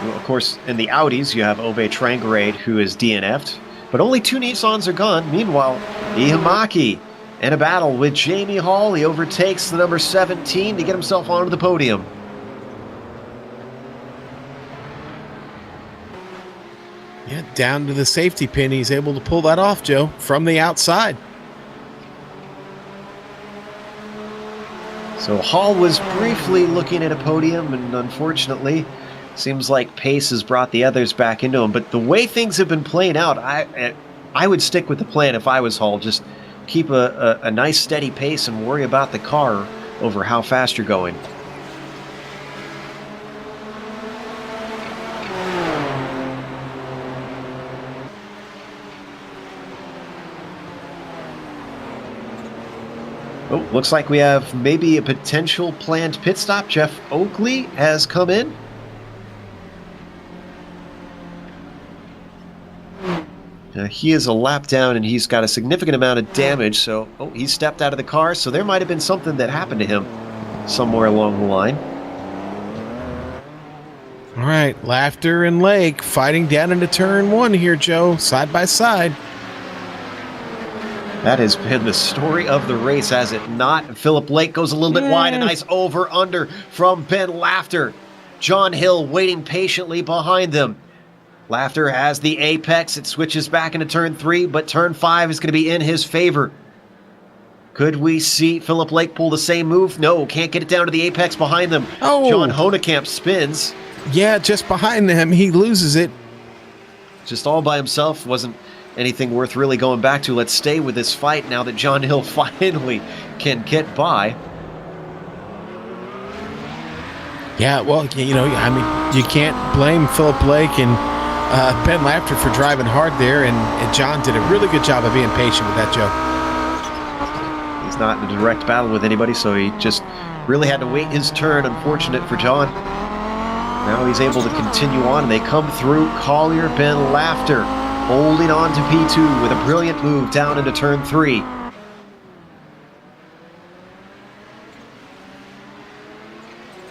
Well, of course, in the Audis, you have Ove Trangarade, who is DNF'd, but only 2 Nissans are gone. Meanwhile, Ihimaki in a battle with Jamie Hall. He overtakes the number 17 to get himself onto the podium. Yeah, down to the safety pin. He's able to pull that off, Joe, from the outside. So Hall was briefly looking at a podium, and unfortunately, seems like pace has brought the others back into him. But the way things have been playing out, I would stick with the plan if I was Hall. Just keep a nice steady pace and worry about the car over how fast you're going. Oh, looks like we have maybe a potential planned pit stop. Jeff Oakley has come in. He is a lap down, and he's got a significant amount of damage, so he stepped out of the car, so there might have been something that happened to him somewhere along the line. All right, Laughter and Lake fighting down into turn 1 here, Joe, side by side. That has been the story of the race, has it not? Philip Lake goes a little bit wide. A nice over-under from Ben Laughter. John Hill waiting patiently behind them. Laughter has the apex. It switches back into turn 3, but turn 5 is going to be in his favor. Could we see Philip Lake pull the same move? No, can't get it down to the apex behind them. Oh. John Honekamp spins. Yeah, just behind him. He loses it. Just all by himself. Wasn't anything worth really going back to. Let's stay with this fight now that John Hill finally can get by. Yeah, well, you know, I mean, you can't blame Philip Lake and Ben Laughter for driving hard there, and John did a really good job of being patient with that, Joe. He's not in a direct battle with anybody, so he just really had to wait his turn. Unfortunate for John. Now he's able to continue on, and they come through. Collier, Ben Laughter holding on to P2 with a brilliant move down into turn 3.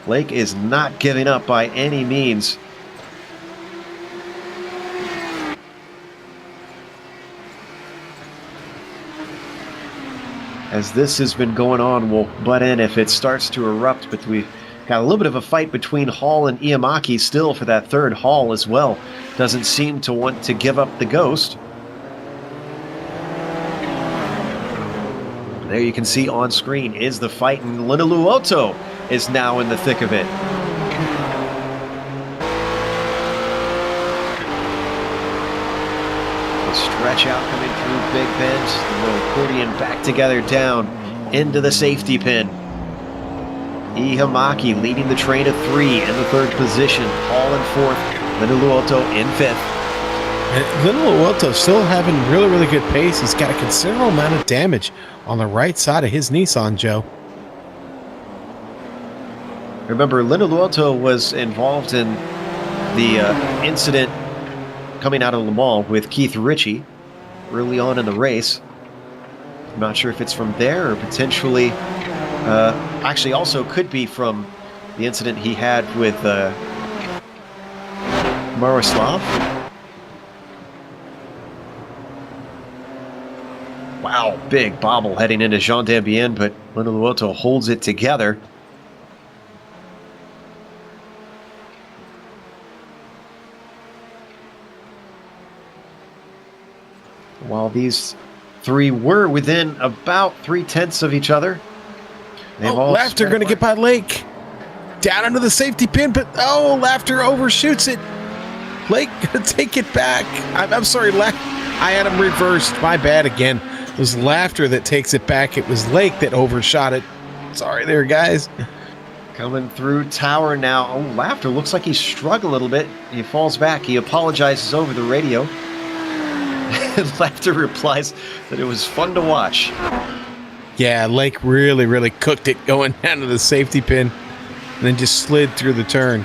Lake is not giving up by any means. As this has been going on, we'll butt in if it starts to erupt, but we've got a little bit of a fight between Hall and Ihimaki still for that third. Hall as well doesn't seem to want to give up the ghost. There you can see on screen is the fight, and Linnaluoto is now in the thick of it. The stretch out coming through Big Bend, the little accordion back together down into the safety pin. Ihimaki leading the train of 3 in the 3rd position. Hall in 4th, Linnaluoto in 5th. And Linnaluoto still having really, really good pace. He's got a considerable amount of damage on the right side of his Nissan, Joe. Remember, Linnaluoto was involved in the incident coming out of Le Mans with Keith Ritchie early on in the race. I'm not sure if it's from there or potentially, actually also could be from the incident he had with Miroslav. Wow, big bobble heading into Jean Dambien, but Linnaluoto holds it together. While these three were within about 3/10 of each other, they've all Laughter going to get by Lake. Down into the safety pin, but Laughter overshoots it. Lake going to take it back. I'm sorry, I had him reversed. My bad again. It was Laughter that takes it back. It was Lake that overshot it. Sorry there, guys. Coming through Tower now. Oh, Laughter looks like he's struck a little bit. He falls back. He apologizes over the radio. Laughter replies that it was fun to watch. Yeah, Lake really, really cooked it going down to the safety pin and then just slid through the turn.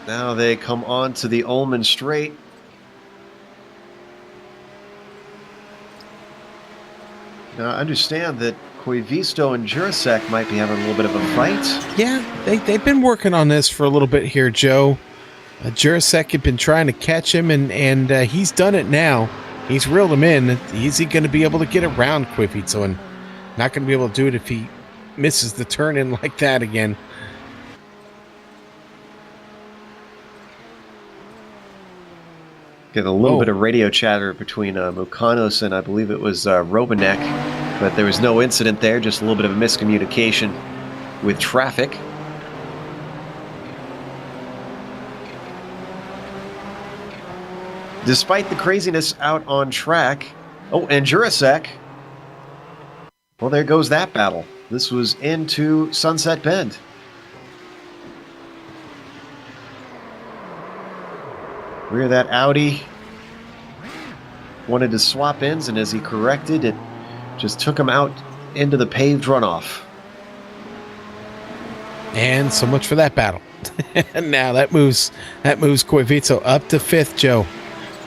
Now they come on to the Ullman Straight. Now I understand that Koivisto and Jurasek might be having a little bit of a fight. Yeah, they've been working on this for a little bit here, Joe. Jurasek had been trying to catch him, and he's done it now. He's reeled him in. Is he going to be able to get around Koivisto? And not going to be able to do it if he misses the turn in like that again. Get a little bit of radio chatter between Mukanos and I believe it was Robanek, but there was no incident there, just a little bit of a miscommunication with traffic. Despite the craziness out on track, and Jurasek, well, there goes that battle. This was into Sunset Bend. Rear that Audi. Wanted to swap ends, and as he corrected, it just took him out into the paved runoff. And so much for that battle. And now that moves Koivisto up to 5th, Joe.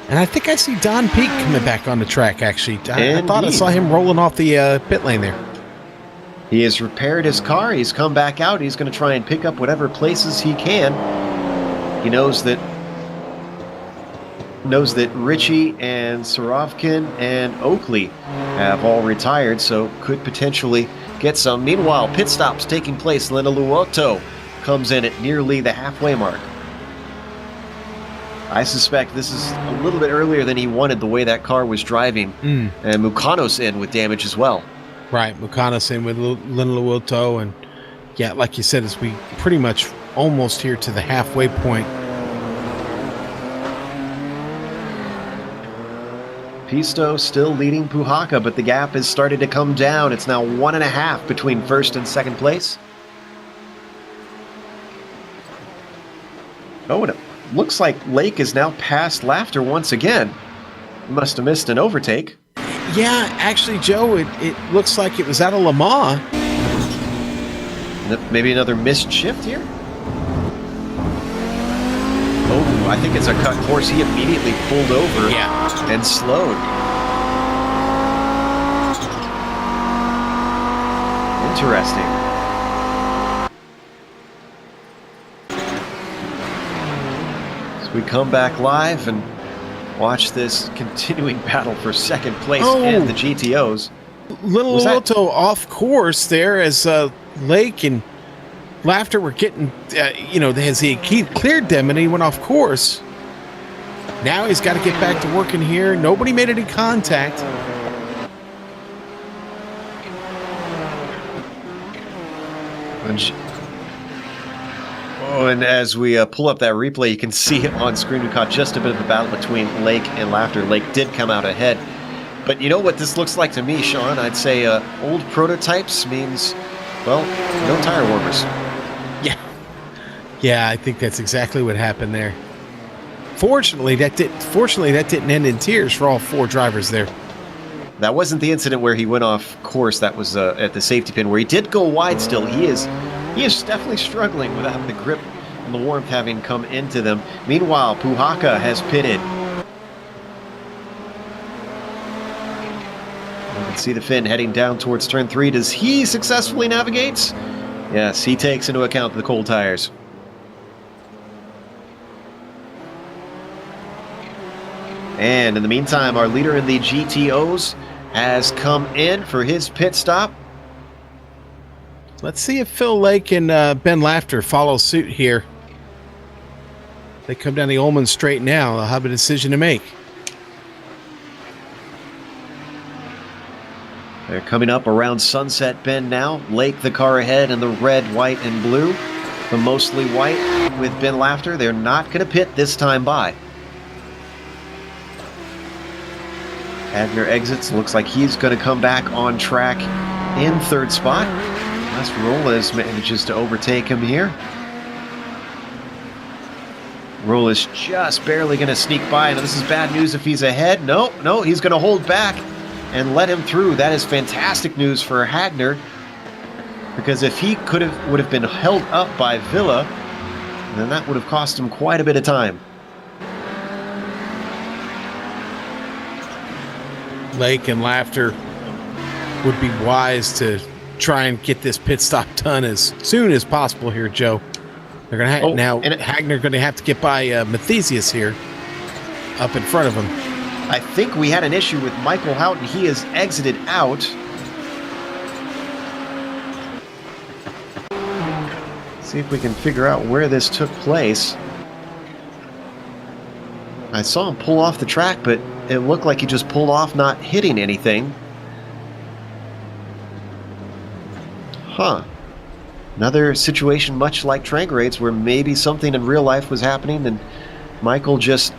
And I think I see Don Peak coming back on the track, actually. I thought I saw him rolling off the pit lane there. He has repaired his car. He's come back out. He's going to try and pick up whatever places he can. He knows that Richie and Sorovkin and Oakley have all retired, so could potentially get some. Meanwhile, pit stops taking place. Lenaluoto comes in at nearly the halfway mark. I suspect this is a little bit earlier than he wanted, the way that car was driving. And Mukanos in with damage as well. Right, Mukanos in with Lenaluoto, and yeah, like you said, as we pretty much almost here to the halfway point. Pisto still leading Puhaka, but the gap has started to come down. It's now 1.5 between first and second place. Oh, and it looks like Lake is now past Laughter once again. He must have missed an overtake. Yeah, actually, Joe, it looks like it was out of Le Mans. Maybe another missed shift here? Oh, I think it's a cut course. He immediately pulled over and slowed. Interesting. So we come back live and watch this continuing battle for second place and the GTOs. Lenaluoto off course there as Lake and Laughter were getting, as he cleared them and he went off course. Now he's got to get back to working here. Nobody made any contact. And as we pull up that replay, you can see on screen we caught just a bit of a battle between Lake and Laughter. Lake did come out ahead. But you know what this looks like to me, Sean? I'd say old prototypes means, well, no tire warmers. Yeah, I think that's exactly what happened there. Fortunately, that didn't end in tears for all four drivers there. That wasn't the incident where he went off course. That was at the safety pin where he did go wide still. He is definitely struggling without the grip and the warmth having come into them. Meanwhile, Puhaka has pitted. You can see the Finn heading down towards turn 3. Does he successfully navigate? Yes, he takes into account the cold tires. And in the meantime, our leader in the GTOs has come in for his pit stop. Let's see if Phil Lake and Ben Laughter follow suit here. They come down the Ullman straight now. They'll have a decision to make. They're coming up around Sunset Bend now. Lake, the car ahead, in the red, white, and blue. The mostly white with Ben Laughter. They're not going to pit this time by. Hagner exits. Looks like he's going to come back on track in third spot. Unless Rolas manages to overtake him here. Rolas just barely going to sneak by. Now, this is bad news if he's ahead. No, he's going to hold back and let him through. That is fantastic news for Hagner, because if he would have been held up by Villa, then that would have cost him quite a bit of time. Lake and Laughter would be wise to try and get this pit stop done as soon as possible here, Joe. They're going to Hagner going to have to get by Mathesius here up in front of him. I think we had an issue with Michael Houghton. He has exited out. See if we can figure out where this took place. I saw him pull off the track, but it looked like he just pulled off, not hitting anything. Huh. Another situation much like Trangrade's, where maybe something in real life was happening and Michael just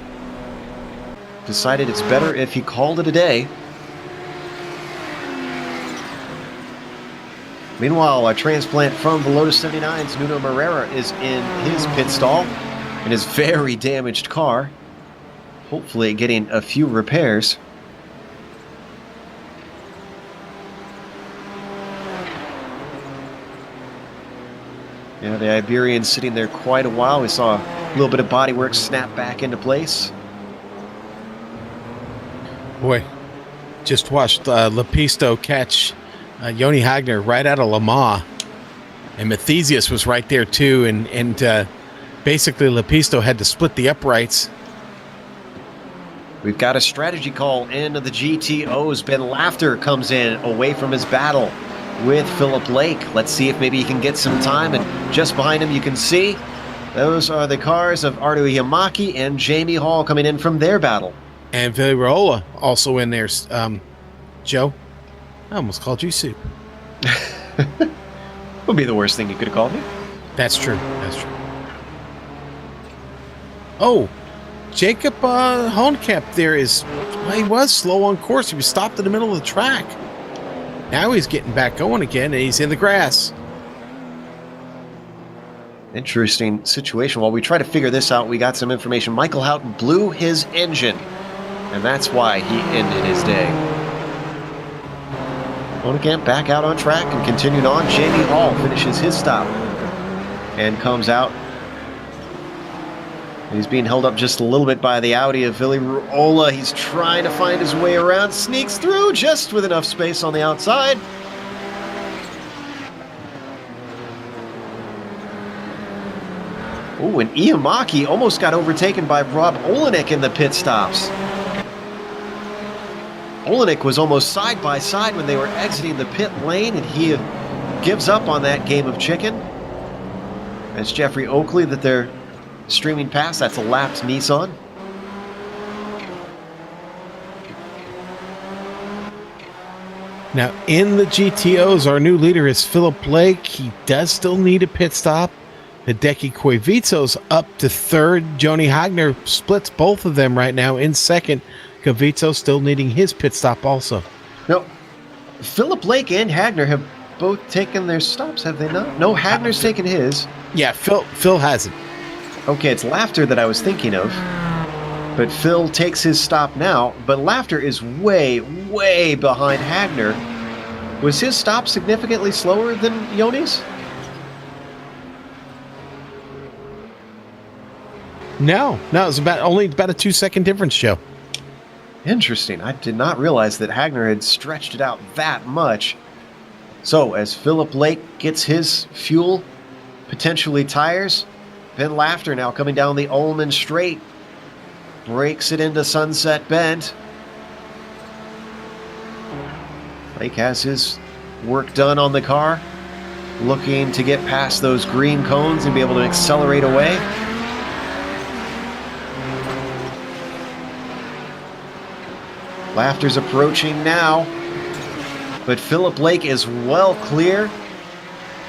decided it's better if he called it a day. Meanwhile, a transplant from the Lotus 79's Nuno Moreira is in his pit stall in his very damaged car, hopefully getting a few repairs. Yeah, the Iberian sitting there quite a while. We saw a little bit of bodywork snap back into place. Boy, just watched Lepisto catch Joni Hagner right out of Le Mans. And Mathesius was right there too. And basically Lepisto had to split the uprights. We've got a strategy call into the GTOs. Ben Laughter comes in away from his battle with Philip Lake. Let's see if maybe he can get some time. And just behind him you can see those are the cars of Ardo Yamaki and Jamie Hall coming in from their battle. And Villarreal also in there. Joe, I almost called you Soup. Would be the worst thing you could have called me. That's true. That's true. Oh, Jacob Hohnkamp there is. Well, he was slow on course. He was stopped in the middle of the track. Now he's getting back going again, and he's in the grass. Interesting situation. While we try to figure this out, we got some information. Michael Houghton blew his engine, and that's why he ended his day. Hohnkamp back out on track and continued on. Jamie Hall finishes his stop and comes out. He's being held up just a little bit by the Audi of Villarreal. He's trying to find his way around, sneaks through just with enough space on the outside. Oh, and Iamaki almost got overtaken by Rob Olenek in the pit stops. Olenek was almost side by side when they were exiting the pit lane, and he gives up on that game of chicken. It's Jeffrey Oakley that they're streaming past. That's a lapped Nissan. Now in the GTOs, our new leader is Philip Lake. He does still need a pit stop. Hideki Koivitso's up to third. Joni Hagner splits both of them right now in second. Koivitso still needing his pit stop also. No, Philip Lake and Hagner have both taken their stops, have they not? No, Hagner's taken his. Yeah, Phil hasn't. Okay, it's Laughter that I was thinking of. But Phil takes his stop now, but Laughter is way, way behind Hagner. Was his stop significantly slower than Yoni's? No, it was only about a 2-second difference, Joe. Interesting. I did not realize that Hagner had stretched it out that much. So, as Philip Lake gets his fuel, potentially tires, Ben Laughter now coming down the Ullman Straight. Breaks it into Sunset Bend. Lake has his work done on the car. Looking to get past those green cones and be able to accelerate away. Laughter's approaching now, but Philip Lake is well clear.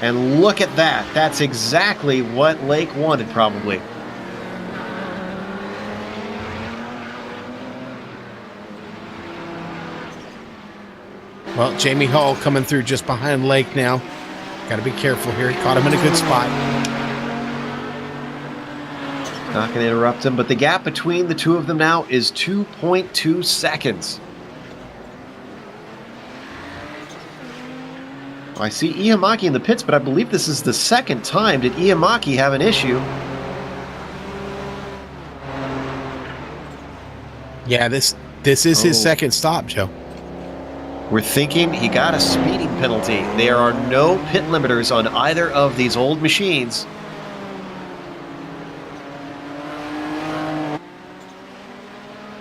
And look at that. That's exactly what Lake wanted, probably. Well, Jamie Hall coming through just behind Lake now. Got to be careful here. Caught him in a good spot. Not going to interrupt him, but the gap between the two of them now is 2.2 seconds. I see Iamaki in the pits, but I believe this is the second time. Did Iamaki have an issue? Yeah, this is his second stop, Joe. We're thinking he got a speeding penalty. There are no pit limiters on either of these old machines.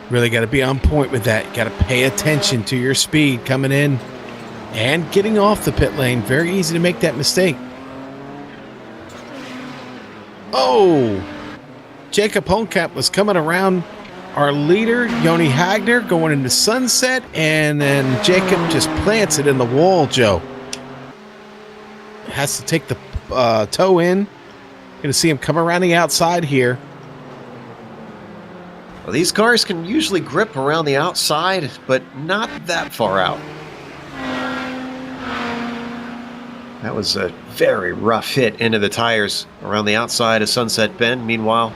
Really got to be on point with that. Got to pay attention to your speed coming in and getting off the pit lane. Very easy to make that mistake. Oh, Jacob Holmkamp was coming around our leader, Joni Hagner, going into sunset, and then Jacob just plants it in the wall, Joe. Has to take the toe in. Going to see him come around the outside here. Well, these cars can usually grip around the outside, but not that far out. That was a very rough hit into the tires around the outside of Sunset Bend. Meanwhile,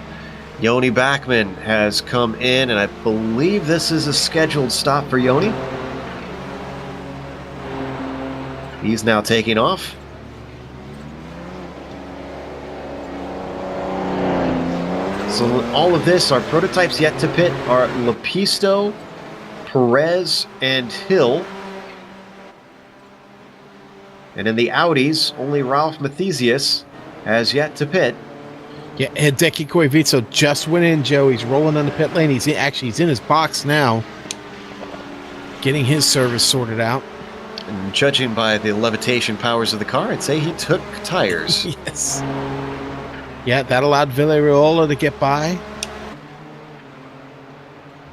Yoni Backman has come in, and I believe this is a scheduled stop for Yoni. He's now taking off. So all of this, our prototypes yet to pit are Lepisto, Perez, and Hill. And in the Audis, only Ralph Mathesius has yet to pit. Yeah, Hideki Koivitso just went in, Joe. He's rolling on the pit lane. He's in his box now, getting his service sorted out. And judging by the levitation powers of the car, I'd say he took tires. Yes. Yeah, that allowed Villarreola to get by.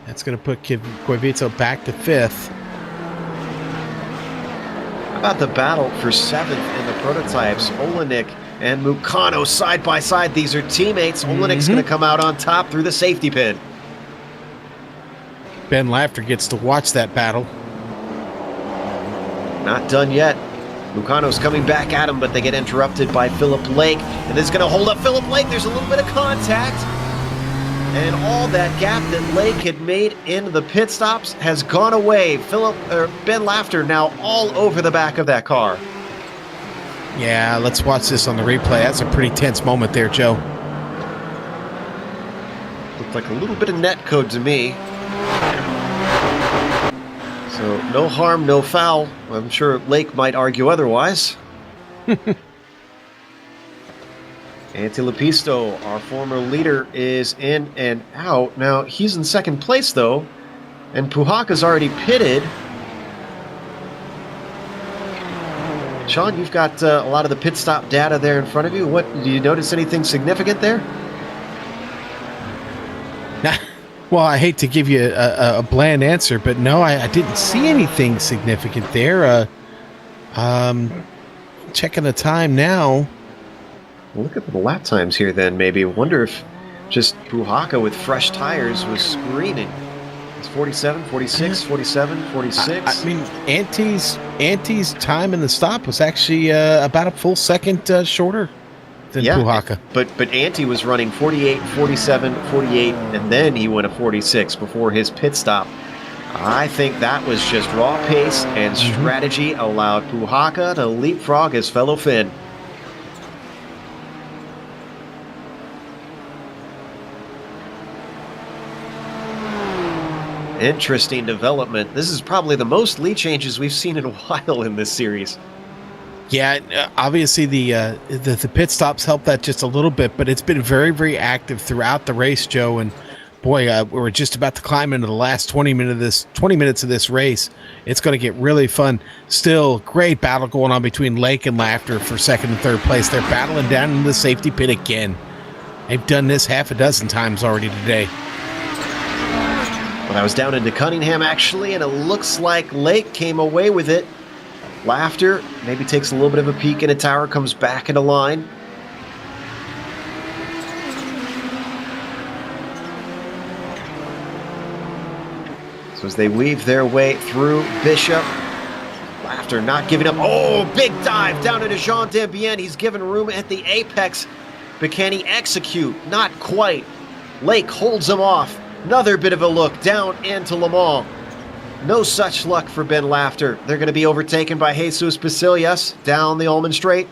That's going to put Koivitso back to 5th. How about the battle for 7th in the prototypes? Olenek and Mukano side by side. These are teammates. Olenek's going to come out on top through the safety pin. Ben Lafter gets to watch that battle. Not done yet. Mukano's coming back at him, but they get interrupted by Philip Lake. And this is going to hold up Philip Lake. There's a little bit of contact. And all that gap that Lake had made in the pit stops has gone away. Ben Lafter now all over the back of that car. Yeah, let's watch this on the replay. That's a pretty tense moment there, Joe. Looked like a little bit of net code to me. So no harm, no foul. I'm sure Lake might argue otherwise. Antti Lepisto, our former leader, is in and out. Now, he's in second place, though, and Puhaka's already pitted. Sean, you've got a lot of the pit stop data there in front of you. Do you notice anything significant there? Well, I hate to give you a bland answer, but no, I didn't see anything significant there. Checking the time now. Well, look at the lap times here then, maybe. Wonder if just Puhaka with fresh tires was screaming. It's 47, 46, 47, 46. I mean, Antti's time in the stop was actually about a full second shorter than Puhaka. But Antti was running 48, 47, 48, and then he went a 46 before his pit stop. I think that was just raw pace and strategy allowed Puhaka to leapfrog his fellow Finn. Interesting development. This is probably the most lead changes we've seen in a while in this series. Yeah, obviously the pit stops help that just a little bit, but it's been very, very active throughout the race, Joe. And boy, we're just about to climb into the last 20 minutes of this race. It's going to get really fun. Still, great battle going on between Lake and Lafter for second and third place. They're battling down in the safety pit again. They've done this half a dozen times already today. Well, that was down into Cunningham, actually, and it looks like Lake came away with it. Laughter maybe takes a little bit of a peek in a tower, comes back into line. So as they weave their way through Bishop, Laughter not giving up. Oh, big dive down into Jean Dambien. He's given room at the apex, but can he execute? Not quite. Lake holds him off. Another bit of a look down into Le Mans. No such luck for Ben Laughter. They're going to be overtaken by Jesus Basillas down the Ullman Straight.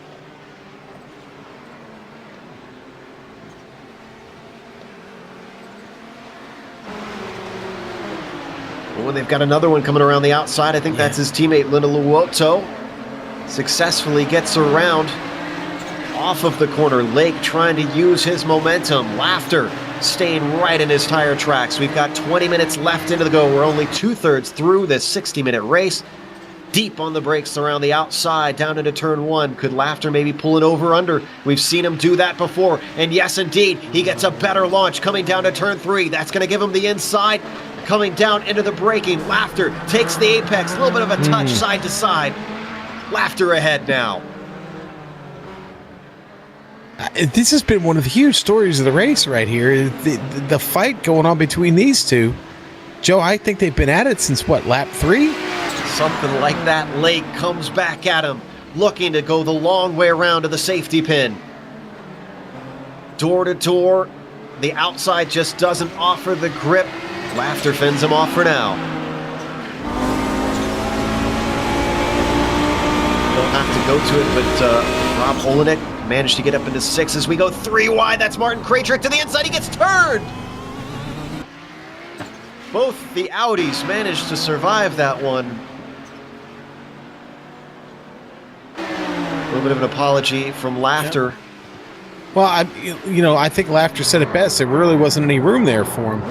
Oh, and they've got another one coming around the outside. I think that's his teammate, Linda Luoto. Successfully gets around off of the corner. Lake trying to use his momentum. Laughter staying right in his tire tracks. We've got 20 minutes left into the go. We're only 2/3 through this 60-minute race. Deep on the brakes around the outside, down into turn 1. Could Laughter maybe pull it over under? We've seen him do that before. And yes, indeed, he gets a better launch coming down to turn 3. That's going to give him the inside. Coming down into the braking. Laughter takes the apex. A little bit of a touch side to side. Laughter ahead now. This has been one of the huge stories of the race right here. The fight going on between these two. Joe, I think they've been at it since, what, lap 3? Something like that. Lake comes back at him, looking to go the long way around to the safety pin. Door to door. The outside just doesn't offer the grip. Laughter fends him off for now. Don't have to go to it, but Rob Olenek managed to get up into 6 as we go 3 wide. That's Martin Krajcik to the inside. He gets turned. Both the Audis managed to survive that one. A little bit of an apology from Laughter. Well, I think Laughter said it best. There really wasn't any room there for him.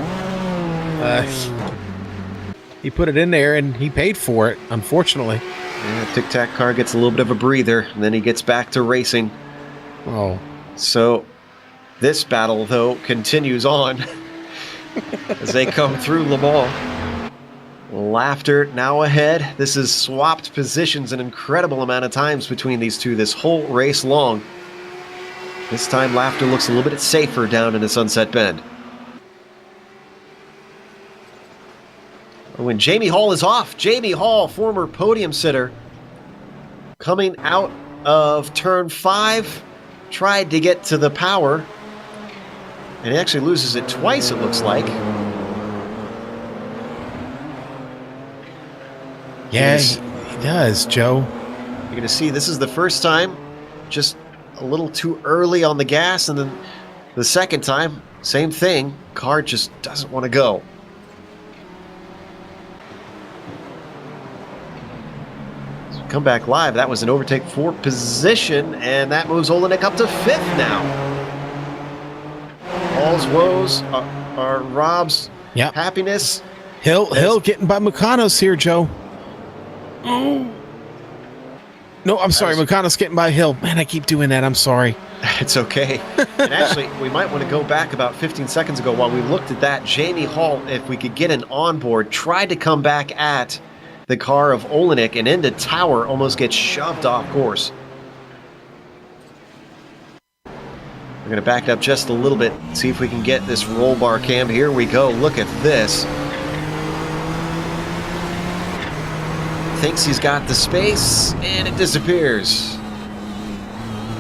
He put it in there and he paid for it, unfortunately. Yeah, Tic Tac car gets a little bit of a breather, and then he gets back to racing. Oh. So this battle, though, continues on as they come through Le Mans. Laughter now ahead. This has swapped positions an incredible amount of times between these two this whole race long. This time Laughter looks a little bit safer down in the Sunset Bend. When Jamie Hall is off, Jamie Hall, former podium sitter, coming out of turn 5, tried to get to the power, and he actually loses it twice, it looks like. Yeah, he does, Joe. You're going to see this is the first time, just a little too early on the gas, and then the second time, same thing, car just doesn't want to go. Come back live. That was an overtake for position, and that moves Olenek up to 5th now. All's woes are Rob's happiness. Hill getting by Mecanos here, Joe. Oh. No, I'm sorry. Mecanos getting by Hill. Man, I keep doing that. I'm sorry. It's okay. And actually, we might want to go back about 15 seconds ago while we looked at that. Jamie Hall, if we could get an onboard, tried to come back at the car of Olenek and into tower, almost gets shoved off course. We're going to back it up just a little bit, see if we can get this roll bar cam. Here we go. Look at this. Thinks he's got the space, and it disappears.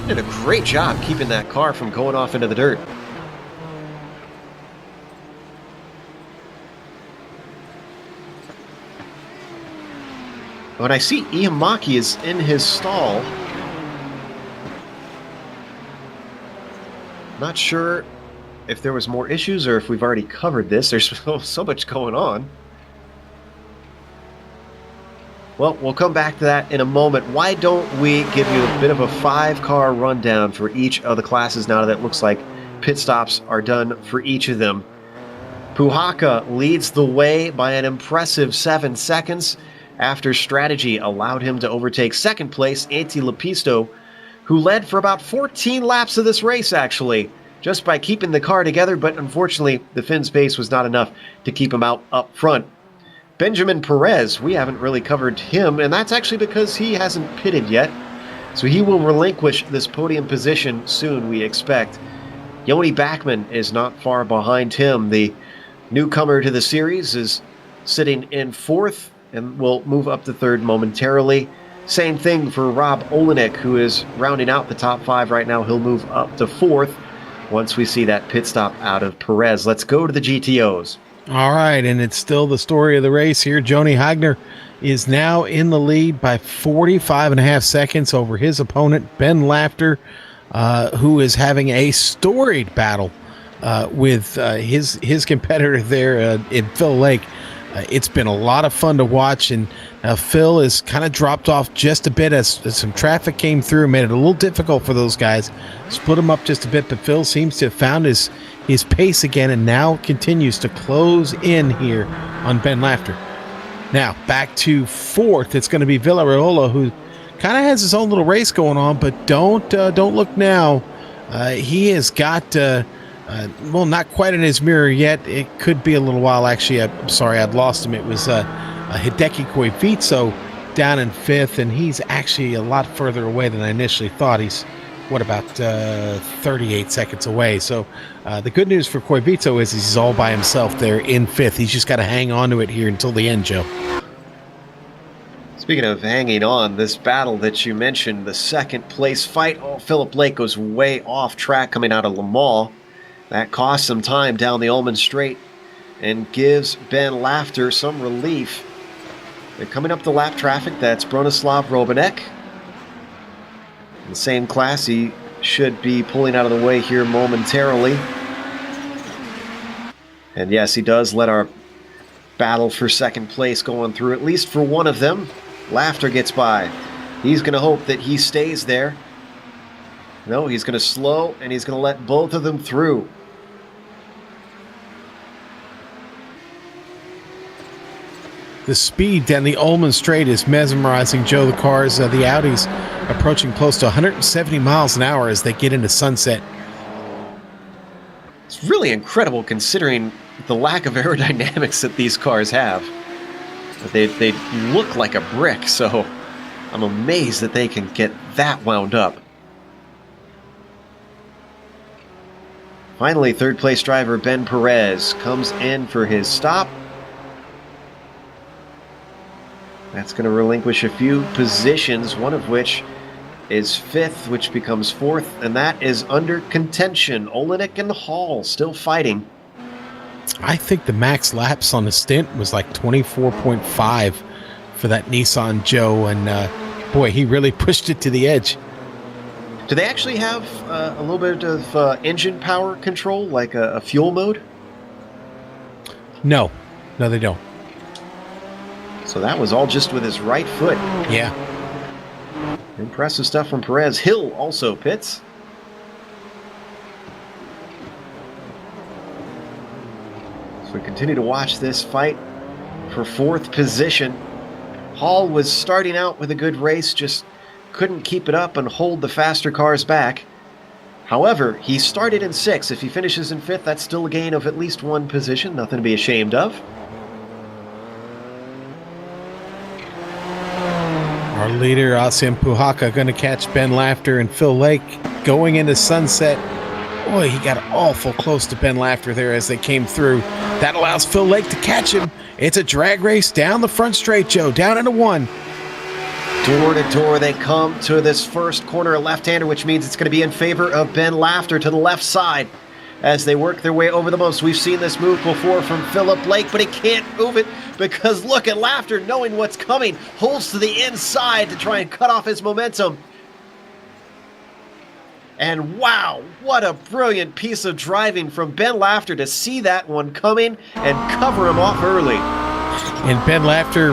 Did a great job keeping that car from going off into the dirt. When I see Iamaki is in his stall, not sure if there was more issues or if we've already covered this. There's so much going on. Well, we'll come back to that in a moment. Why don't we give you a bit of a 5-car rundown for each of the classes now that it looks like pit stops are done for each of them. Puhaka leads the way by an impressive 7 seconds. After strategy allowed him to overtake second place Antti Lepisto, who led for about 14 laps of this race, actually. just by keeping the car together, but unfortunately the Finn's pace was not enough to keep him out up front. Benjamin Perez, we haven't really covered him, and that's actually because he hasn't pitted yet. So he will relinquish this podium position soon, we expect. Yoni Backman is not far behind him. The newcomer to the series is sitting in 4th and will move up to 3rd momentarily. Same thing for Rob Olenek, who is rounding out the top 5 right now. He'll move up to 4th once we see that pit stop out of Perez. Let's go to the GTOs. All right, and it's still the story of the race here. Joni Hagner is now in the lead by 45.5 seconds over his opponent, Ben Laughter, who is having a storied battle with his competitor there in Phil Lake. It's been a lot of fun to watch, and Phil has kind of dropped off just a bit as some traffic came through, made it a little difficult for those guys. Split them up just a bit, but Phil seems to have found his pace again and now continues to close in here on Ben Laughter. Now, back to 4th. It's going to be Villarreola, who kind of has his own little race going on, but don't look now. He has got, not quite in his mirror yet. It could be a little while, actually. I'm sorry, I'd lost him. It was Hideki Koivitso down in 5th, and he's actually a lot further away than I initially thought. He's, about 38 seconds away. So the good news for Koivitso is he's all by himself there in 5th. He's just got to hang on to it here until the end, Joe. Speaking of hanging on, this battle that you mentioned, the 2nd place fight, Philip Lake goes way off track coming out of Le Mans. That costs him time down the Ullman Straight and gives Ben Laughter some relief. They're coming up the lap traffic. That's Bronislav Robanek. In the same class, he should be pulling out of the way here momentarily. And yes, he does let our battle for 2nd place going through, at least for one of them. Laughter gets by. He's going to hope that he stays there. No, he's going to slow, and he's going to let both of them through. The speed down the Ullman Straight is mesmerizing, Joe. The cars, the Audis, approaching close to 170 miles an hour as they get into Sunset. It's really incredible considering the lack of aerodynamics that these cars have. They look like a brick, so I'm amazed that they can get that wound up. Finally, 3rd place driver Ben Perez comes in for his stop. That's going to relinquish a few positions, one of which is 5th, which becomes 4th, and that is under contention. Olenek and Hall still fighting. I think the max laps on the stint was like 24.5 for that Nissan, Joe, and boy, he really pushed it to the edge. Do they actually have a little bit of engine power control, like a fuel mode? No, they don't. So that was all just with his right foot. Yeah. Impressive stuff from Perez. Hill also pits. So we continue to watch this fight for 4th position. Hall was starting out with a good race, just couldn't keep it up and hold the faster cars back. However, he started in 6th. If he finishes in 5th, that's still a gain of at least 1 position. Nothing to be ashamed of. Our leader, Asim Puhaka, going to catch Ben Laughter and Phil Lake going into Sunset. Boy, he got awful close to Ben Laughter there as they came through. That allows Phil Lake to catch him. It's a drag race down the front straight, Joe, down into 1. Door to door they come to this first corner, a left-hander, which means it's going to be in favor of Ben Laughter to the left side as they work their way over the bumps. We've seen this move before from Philip Lake, but he can't move it because look at Laughter, knowing what's coming, holds to the inside to try and cut off his momentum. And wow, what a brilliant piece of driving from Ben Laughter to see that one coming and cover him off early. And Ben Laughter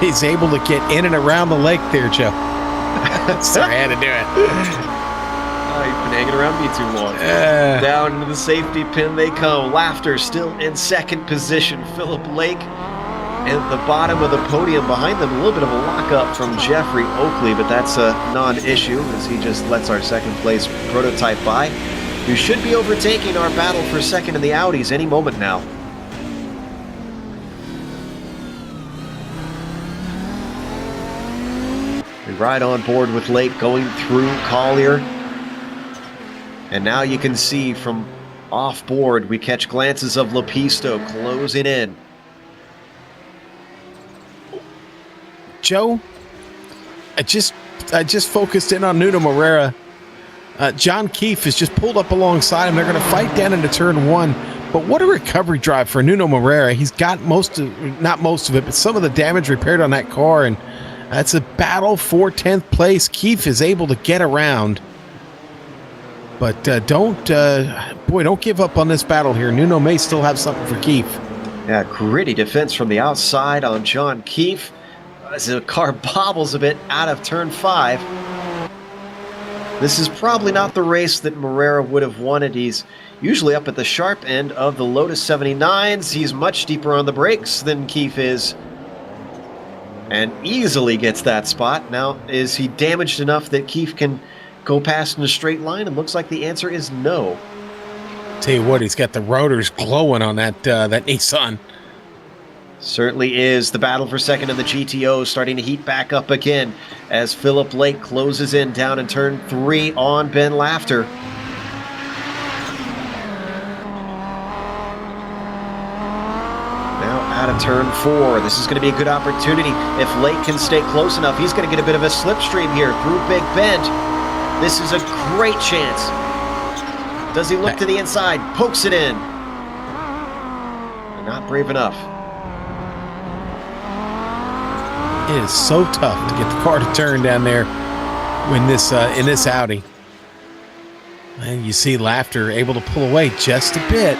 is able to get in and around the lake there, Joe. Sorry, I had to do it. Oh, you've been hanging around me too long. Down into the safety pin they come. Laughter still in 2nd position. Philip Lake at the bottom of the podium behind them. A little bit of a lockup from Jeffrey Oakley, but that's a non-issue as he just lets our 2nd place prototype by. who should be overtaking our battle for second in the Audis any moment now. We ride on board with Lake going through Collier. And now you can see from off board, we catch glances of Lepisto closing in. Joe, I just focused in on Nuno Moreira. John Keefe has just pulled up alongside him. They're going to fight down into turn one. But what a recovery drive for Nuno Moreira. He's got not most of it, but some of the damage repaired on that car. And that's a battle for 10th place. Keefe is able to get around. But don't give up on this battle here. Nuno may still have something for Keefe. Yeah, gritty defense from the outside on John Keefe. As the car bobbles a bit out of turn 5. This is probably not the race that Moreira would have wanted. He's usually up at the sharp end of the Lotus 79s. He's much deeper on the brakes than Keefe is. And easily gets that spot. Now, is he damaged enough that Keefe can go past in a straight line? It looks like the answer is no. Tell you what, he's got the rotors glowing on that Nissan. Certainly is. The battle for second in the GTO starting to heat back up again as Philip Lake closes in down in turn 3 on Ben Laughter. Now out of turn 4. This is going to be a good opportunity. If Lake can stay close enough, he's going to get a bit of a slipstream here through Big Bend. This is a great chance. Does he look to the inside? Pokes it in. Not brave enough. It is so tough to get the car to turn down there when in this Audi. And you see Laughter able to pull away just a bit.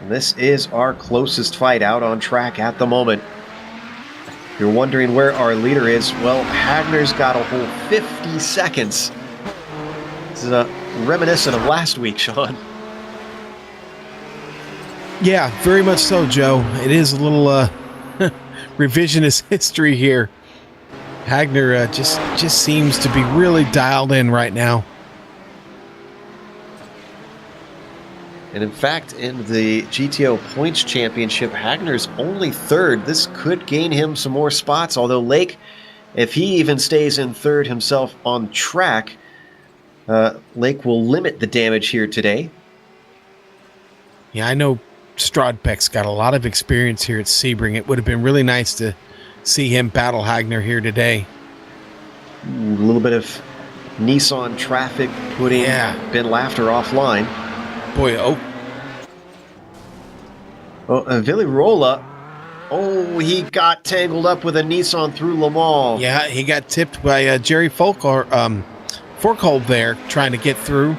And this is our closest fight out on track at the moment. You're wondering where our leader is. Well, Hagner's got a whole 50 seconds. This is reminiscent of last week, Sean. Yeah, very much so, Joe. It is a little revisionist history here. Hagner just seems to be really dialed in right now. And in fact, in the GTO Points Championship, Hagner's only 3rd. This could gain him some more spots, although Lake, if he even stays in 3rd himself on track, Lake will limit the damage here today. Yeah, I know Strodbeck's got a lot of experience here at Sebring. It would have been really nice to see him battle Hagner here today. A little bit of Nissan traffic putting Ben Laughter offline. Boy, Villirola. Oh, he got tangled up with a Nissan through Le Mans. Yeah, he got tipped by Jerry Forkhold there, trying to get through.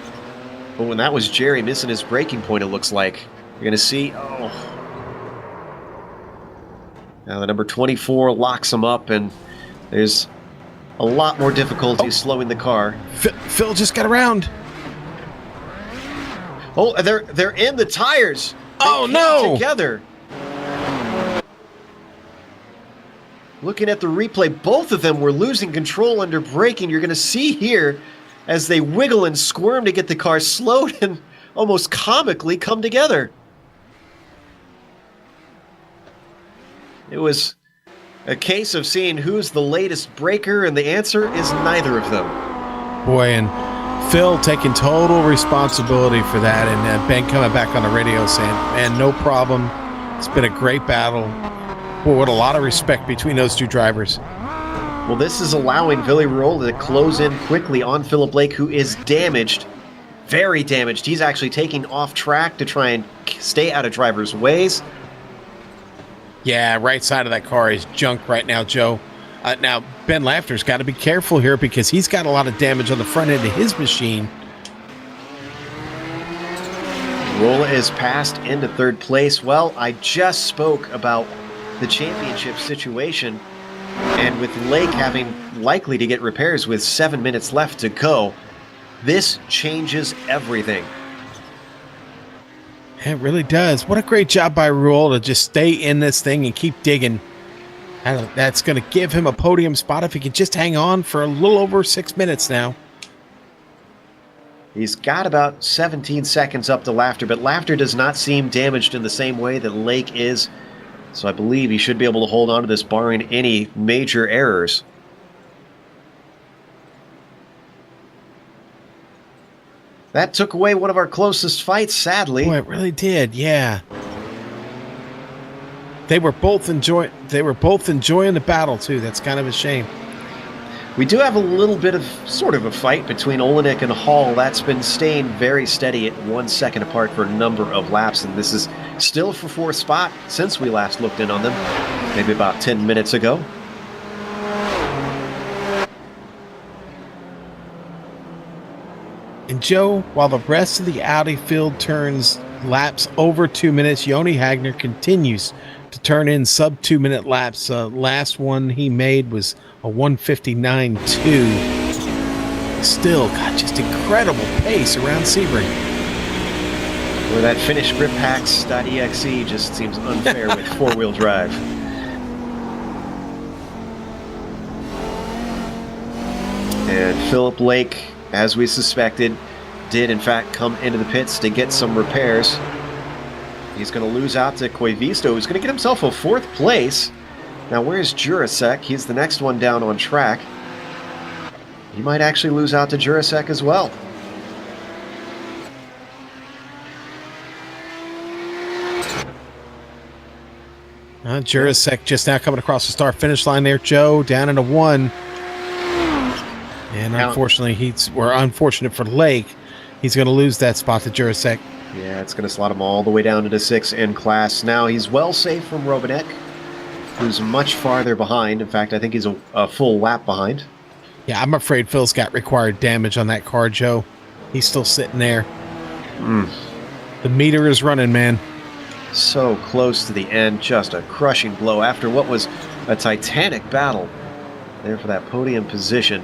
Oh, and that was Jerry missing his braking point, it looks like. You're going to see, now the number 24 locks him up, and there's a lot more difficulty slowing the car. Phil just got around. Oh, they're in the tires. Oh, no. Together. Looking at the replay, both of them were losing control under braking. You're going to see here as they wiggle and squirm to get the car slowed and almost comically come together. It was a case of seeing who's the latest braker, and the answer is neither of them. Boy, and Phil taking total responsibility for that, and Ben coming back on the radio saying, man, no problem. It's been a great battle. Boy, what a lot of respect between those two drivers. Well, this is allowing Villirola to close in quickly on Philip Lake, who is damaged. Very damaged. He's actually taking off track to try and stay out of drivers' ways. Yeah, right side of that car is junk right now, Joe. Now, Ben Laughter's got to be careful here because he's got a lot of damage on the front end of his machine. Rolla is passed into 3rd place. Well, I just spoke about the championship situation, and with Lake having likely to get repairs with 7 minutes left to go, this changes everything. It really does. What a great job by Ruel to just stay in this thing and keep digging. That's going to give him a podium spot if he can just hang on for a little over 6 minutes now. He's got about 17 seconds up to Laughter, but Laughter does not seem damaged in the same way that Lake is. So I believe he should be able to hold on to this barring any major errors. That took away one of our closest fights, sadly. Boy, it really did, yeah. They were both enjoying the battle too. That's kind of a shame. We do have a little bit of sort of a fight between Olenek and Hall. That's been staying very steady at 1 second apart for a number of laps, and this is still for fourth spot since we last looked in on them, maybe about 10 minutes ago. And Joe, while the rest of the Audi field turns laps over 2 minutes, Yoni Hagner continues to turn in sub 2 minute laps. Last one he made was a 1:59.2. Still got just incredible pace around Sebring. Where that Finnish grip packs.exe just seems unfair with four-wheel drive. And Philip Lake, as we suspected, did in fact come into the pits to get some repairs. He's going to lose out to Koivisto, who's going to get himself a fourth place. Now, where's Jurasek? He's the next one down on track. He might actually lose out to Jurasek as well. Jurasek just now coming across the start-finish line there, Joe, down into 1. And unfortunately, we're unfortunate for Lake. He's going to lose that spot to Jurasek. Yeah, it's going to slot him all the way down into 6 in class. Now he's well safe from Robanek, who's much farther behind. In fact, I think he's a full lap behind. Yeah, I'm afraid Phil's got required damage on that car, Joe. He's still sitting there. The meter is running, man. So close to the end. Just a crushing blow after what was a titanic battle there for that podium position.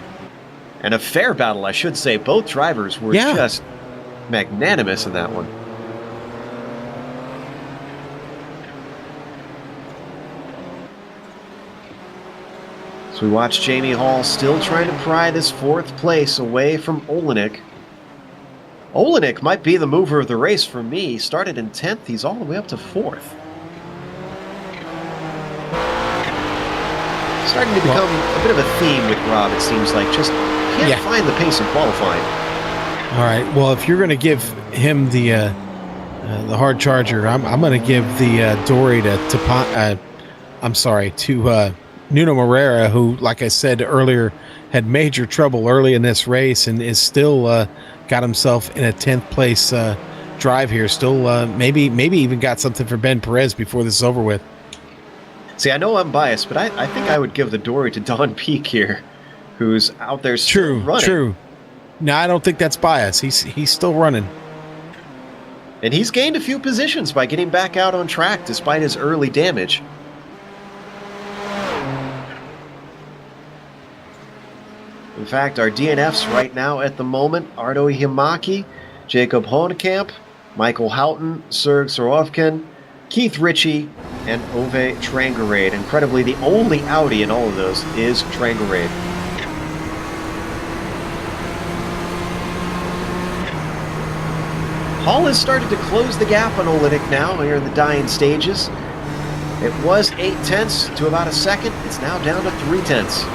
And a fair battle, I should say. Both drivers were just magnanimous in that one. So we watch Jamie Hall still trying to pry this fourth place away from Olenek. Olenek might be the mover of the race for me. He started in 10th. He's all the way up to 4th. Starting to become a bit of a theme with Rob, it seems like. Just can't find the pace in qualifying. All right. Well, if you're going to give him the hard charger, I'm going to give the Dory to Nuno Moreira, who, like I said earlier, had major trouble early in this race and is still got himself in a 10th place drive here. Still maybe even got something for Ben Perez before this is over with. See, I know I'm biased, but I think I would give the Dory to Don Peak here, who's out there still running. True. No, I don't think that's bias. He's still running. And he's gained a few positions by getting back out on track despite his early damage. In fact, our DNFs right now at the moment, Ardo Himaki, Jacob Honekamp, Michael Houghton, Serg Sorovkin, Keith Ritchie, and Ove Trangerade. Incredibly, the only Audi in all of those is Trangerade. Hall has started to close the gap on Olenek now here in the dying stages. It was 0.8 to about a second. It's now down to 0.3.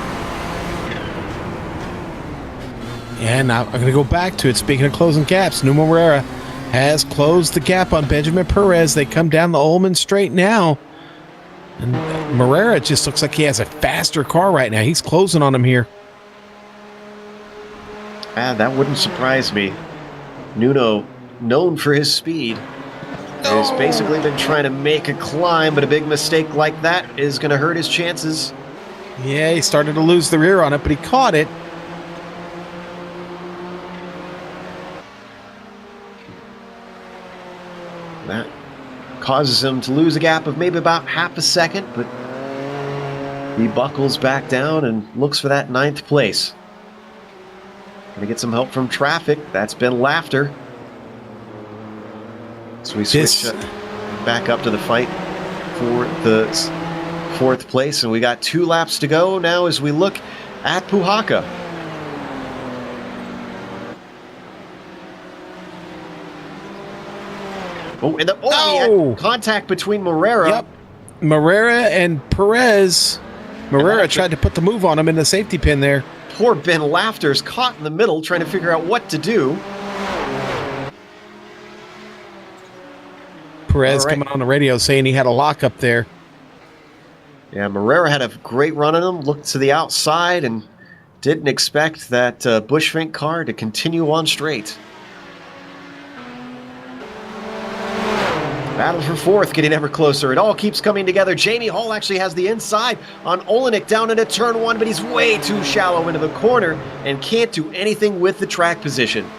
Yeah, now I'm going to go back to it. Speaking of closing gaps, Nuno Moreira has closed the gap on Benjamin Perez. They come down the Ullman straight now. And Moreira just looks like he has a faster car right now. He's closing on him here. That wouldn't surprise me. Nuno, known for his speed, has basically been trying to make a climb, but a big mistake like that is going to hurt his chances. Yeah, he started to lose the rear on it, but he caught it. That causes him to lose a gap of maybe about half a second, but he buckles back down and looks for that 9th place. Gonna get some help from traffic. That's been Laughter. So we switch back up to the fight for the 4th place, and we got 2 laps to go now as we look at Puhaka. Oh, and we had contact between Morera. Yep. Morera and Perez. Morera tried to put the move on him in the safety pin there. Poor Ben Laughter's caught in the middle trying to figure out what to do. Perez coming on the radio saying he had a lock up there. Yeah, Morera had a great run on him, looked to the outside, and didn't expect that Bushfink car to continue on straight. Battle for fourth, getting ever closer. It all keeps coming together. Jamie Hall actually has the inside on Olenek down into turn one, but he's way too shallow into the corner and can't do anything with the track position.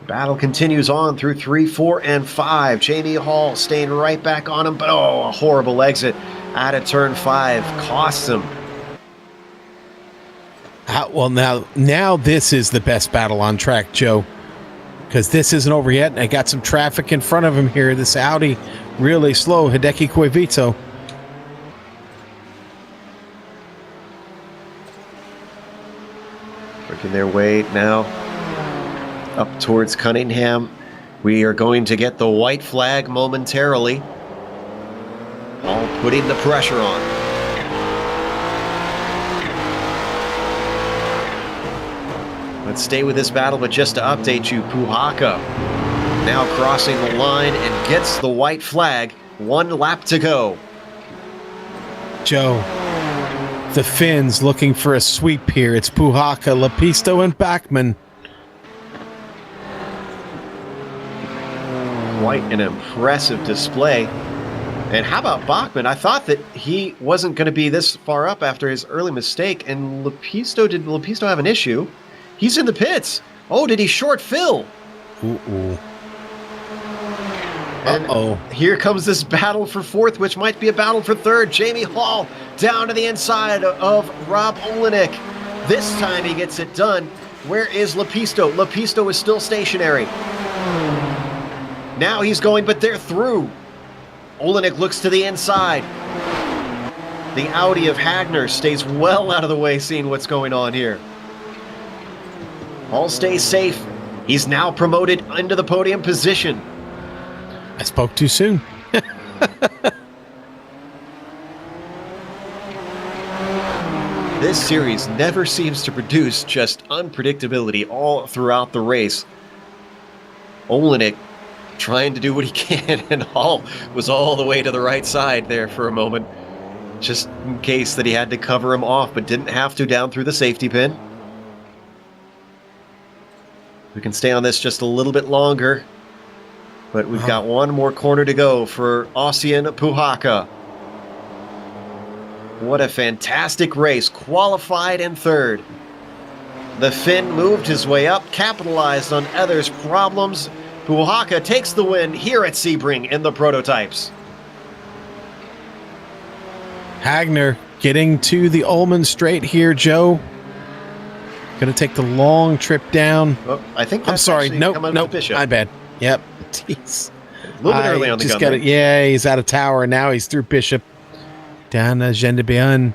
Battle continues on through 3, 4, and 5. Jamie Hall staying right back on him, but a horrible exit out of turn 5 costs him. Well, now this is the best battle on track, Joe, because this isn't over yet, and I got some traffic in front of him here. This Audi really slow, Hideki Koivito. Working their way now up towards Cunningham. We are going to get the white flag momentarily. All putting the pressure on. Let's stay with this battle, but just to update you, Puhaka now crossing the line and gets the white flag. 1 lap to go. Joe, the Finns looking for a sweep here. It's Puhaka, Lapisto, and Bachmann. Quite an impressive display. And how about Bachmann? I thought that he wasn't going to be this far up after his early mistake. And Lapisto, did Lapisto have an issue? He's in the pits. Oh, did he short Phil? Uh-oh. And here comes this battle for fourth, which might be a battle for third. Jamie Hall down to the inside of Rob Olenek. This time he gets it done. Where is Lapisto? Lapisto is still stationary. Now he's going, but they're through. Olenek looks to the inside. The Audi of Hagner stays well out of the way, seeing what's going on here. Hall stays safe. He's now promoted into the podium position. I spoke too soon. This series never seems to produce just unpredictability all throughout the race. Olenek trying to do what he can, and Hall was all the way to the right side there for a moment, just in case that he had to cover him off, but didn't have to down through the safety pin. We can stay on this just a little bit longer, but we've got one more corner to go for Ossian Puhaka. What a fantastic race, qualified in third. The Finn moved his way up, capitalized on others' problems. Puhaka takes the win here at Sebring in the prototypes. Hagner getting to the Ullman Straight here, Joe. Going to take the long trip down. Oh, I think that's I'm sorry. Nope. Bishop. My bad. Yep. Jeez. A little bit early on the gun. Yeah, he's out of tower, and now he's through Bishop. Down to Jean de Bion.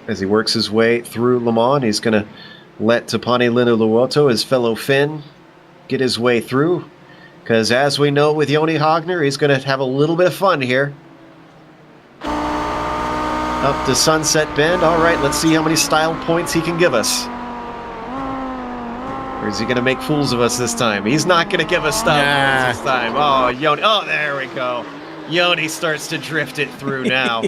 As he works his way through Le Mans, he's going to let Tapani Linuluoto, his fellow Finn, get his way through. Because as we know with Joni Hagner, he's going to have a little bit of fun here. Up to Sunset Bend. All right, let's see how many style points he can give us. Or is he going to make fools of us this time? He's not going to give us style points this time. Oh, Joni. Oh, there we go. Joni starts to drift it through now.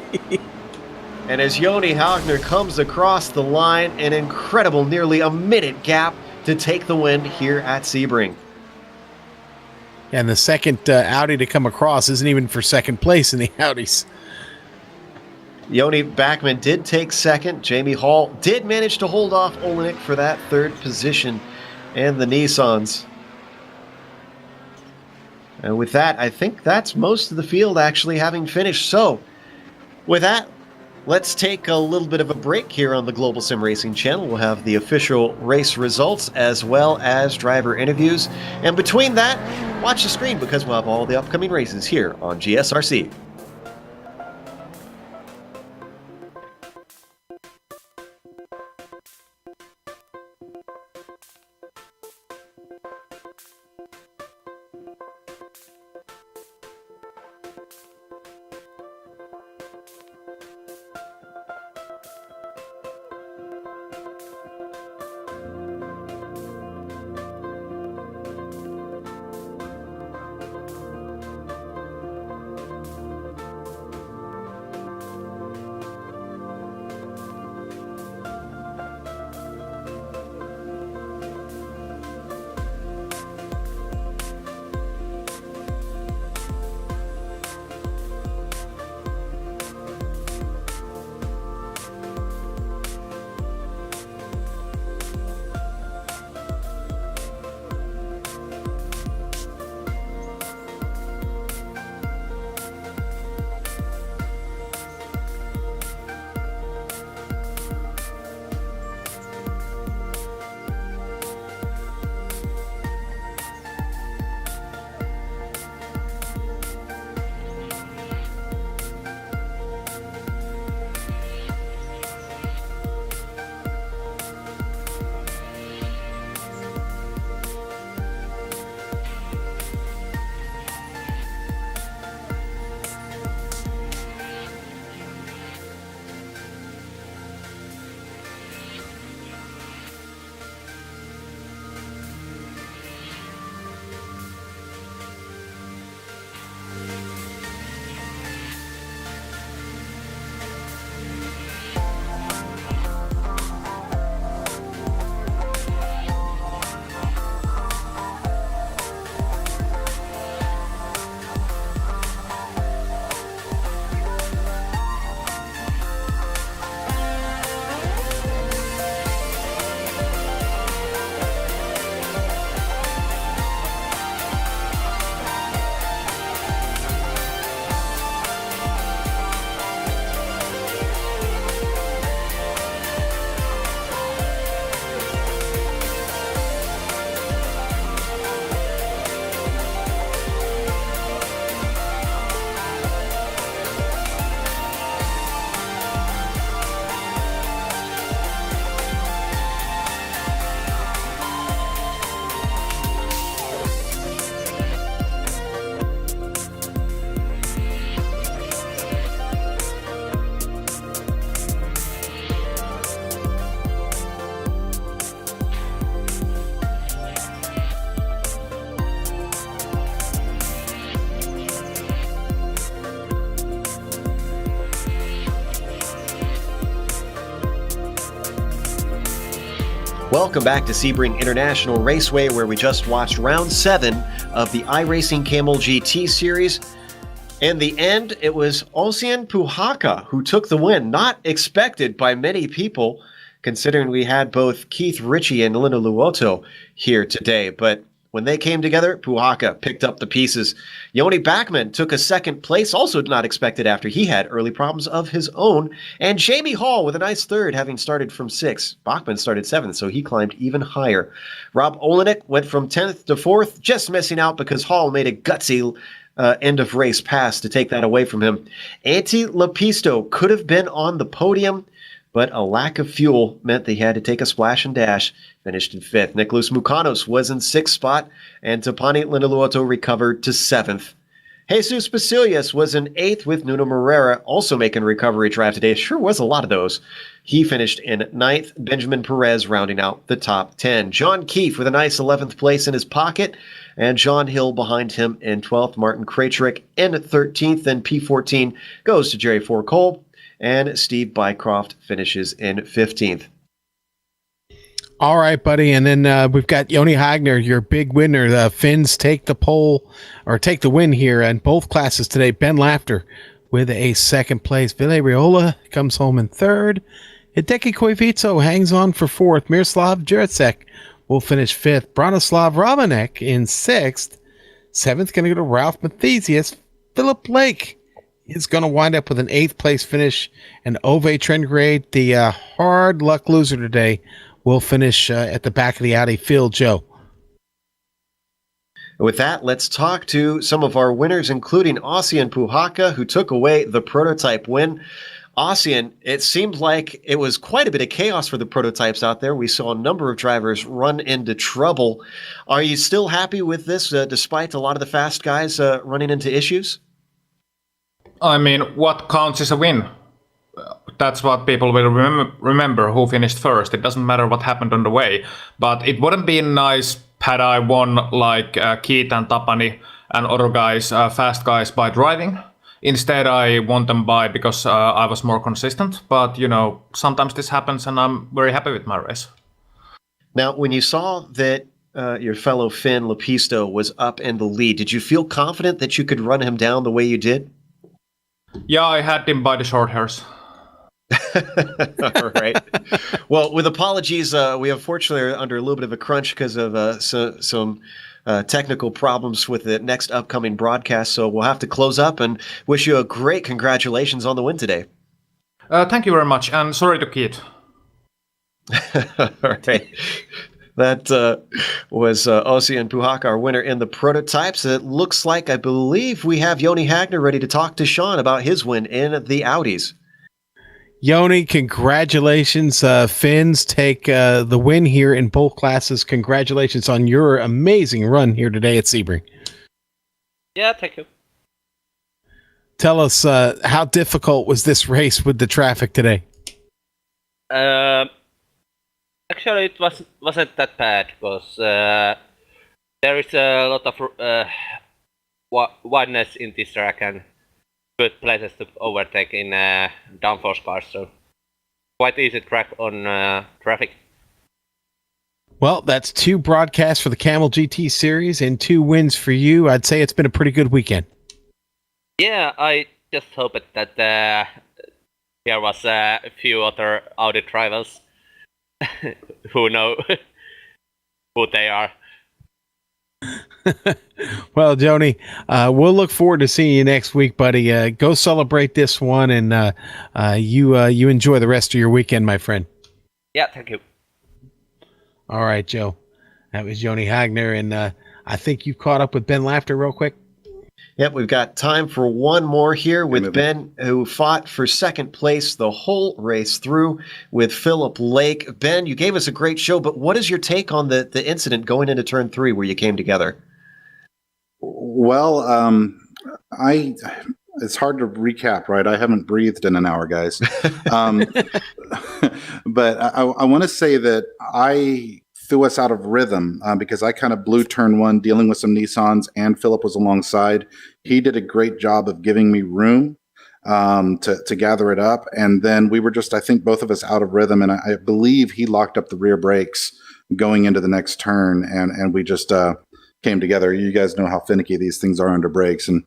And as Joni Hagner comes across the line, an incredible nearly a minute gap to take the win here at Sebring. And the second Audi to come across isn't even for second place in the Audis. Joni Bachmann did take second. Jamie Hall did manage to hold off Olenek for that third position, and the Nissans. And with that, I think that's most of the field actually having finished. So, with that, let's take a little bit of a break here on the Global Sim Racing channel. We'll have the official race results as well as driver interviews. And between that, watch the screen because we'll have all the upcoming races here on GSRC. Welcome back to Sebring International Raceway, where we just watched round 7 of the iRacing Kamel GT series. In the end, it was Ossian Puhaka who took the win, not expected by many people, considering we had both Keith Ritchie and Linda Luoto here today. But when they came together, Puhaka picked up the pieces. Joni Backman took a second place, also not expected after he had early problems of his own. And Jamie Hall with a nice third, having started from 6th. Bachman started 7th, so he climbed even higher. Rob Olenek went from 10th to 4th, just missing out because Hall made a gutsy end of race pass to take that away from him. Antti Lapisto could have been on the podium, but a lack of fuel meant that he had to take a splash and dash, finished in 5th. Nicholas Mukanos was in 6th spot, and Tapani Lindeluoto recovered to 7th. Jesus Basilius was in 8th with Nuno Moreira also making a recovery drive today. It sure was a lot of those. He finished in 9th. Benjamin Perez rounding out the top 10. John Keefe with a nice 11th place in his pocket, and John Hill behind him in 12th. Martin Krejcik in 13th, and P14 goes to Jerry Forcole. And Steve Bycroft finishes in 15th. All right, buddy. And then we've got Joni Hagner, your big winner. The Finns take the win here in both classes today. Ben Laughter with a second place. Ville Riola comes home in 3rd. Hideki Koivitso hangs on for 4th. Miroslav Juracek will finish 5th. Branislav Romanek in 6th. 7th going to go to Ralph Mathesius. Philip Blake is going to wind up with an 8th place finish. And Ove Trengrade, the hard luck loser today, will finish at the back of the Audi field. Joe. With that, let's talk to some of our winners, including Ossian Puhaka, who took away the prototype win. Ossian, it seemed like it was quite a bit of chaos for the prototypes out there. We saw a number of drivers run into trouble. Are you still happy with this, despite a lot of the fast guys running into issues? I mean, what counts is a win. That's what people will remember who finished first. It doesn't matter what happened on the way. But it wouldn't be nice had I won like Keith and Tapani and other guys, fast guys, by driving. Instead, I won them by because I was more consistent. But, sometimes this happens and I'm very happy with my race. Now, when you saw that your fellow Finn Lapisto was up in the lead, did you feel confident that you could run him down the way you did? Yeah, I had him by the short hairs. All right. Well, with apologies, we unfortunately are under a little bit of a crunch because of some technical problems with the next upcoming broadcast. So we'll have to close up and wish you a great congratulations on the win today. Thank you very much, and sorry to Keith. All right. That was Ossian Puhaka, our winner in the prototypes. It looks like, I believe, we have Joni Hagner ready to talk to Sean about his win in the Audis. Joni, congratulations. Finns take the win here in both classes. Congratulations on your amazing run here today at Sebring. Yeah, thank you. Tell us, how difficult was this race with the traffic today? Actually, it wasn't that bad because there is a lot of wideness in this track and good places to overtake in downforce cars, so quite easy track on traffic. Well, that's 2 broadcasts for the Kamel GT series and 2 wins for you. I'd say it's been a pretty good weekend. Yeah, I just hope that there was a few other Audi drivers who know who they are. Well, Joni, we'll look forward to seeing you next week, buddy. Go celebrate this one, and you enjoy the rest of your weekend, my friend. Yeah, thank you. All right, Joe. That was Joni Hagner, and I think you've caught up with Ben Laughter real quick. Yep, we've got time for one more here with Ben, who fought for second place the whole race through with Philip Lake. Ben, you gave us a great show, but what is your take on the incident going into turn 3 where you came together? Well, it's hard to recap, right? I haven't breathed in an hour, guys. But I want to say that I threw us out of rhythm because I kind of blew turn 1 dealing with some Nissans, and Philip was alongside. He did a great job of giving me room. to gather it up. And then we were just, I think, both of us out of rhythm. And I believe he locked up the rear brakes going into the next turn. And we just came together. You guys know how finicky these things are under brakes. And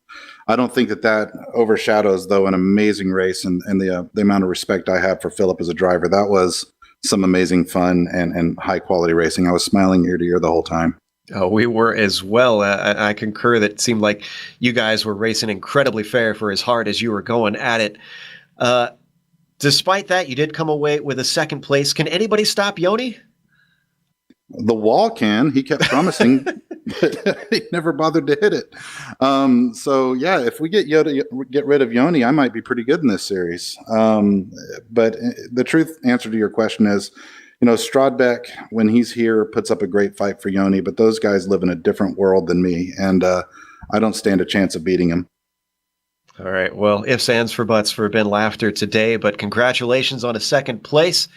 I don't think that overshadows, though, an amazing race and the amount of respect I have for Philip as a driver. That was some amazing fun and high quality racing. I was smiling ear to ear the whole time. Oh, we were as well. I concur that it seemed like you guys were racing incredibly fair for as hard as you were going at it. Despite that, you did come away with a second place. Can anybody stop Yoni? The wall can. He kept promising, but he never bothered to hit it. So, yeah, if we get rid of Yoni, I might be pretty good in this series. But the truth answer to your question is, Strodbeck, when he's here, puts up a great fight for Yoni, but those guys live in a different world than me, and I don't stand a chance of beating him. All right. Well, ifs, ands, for buts for Ben Laughter today, but congratulations on a second place.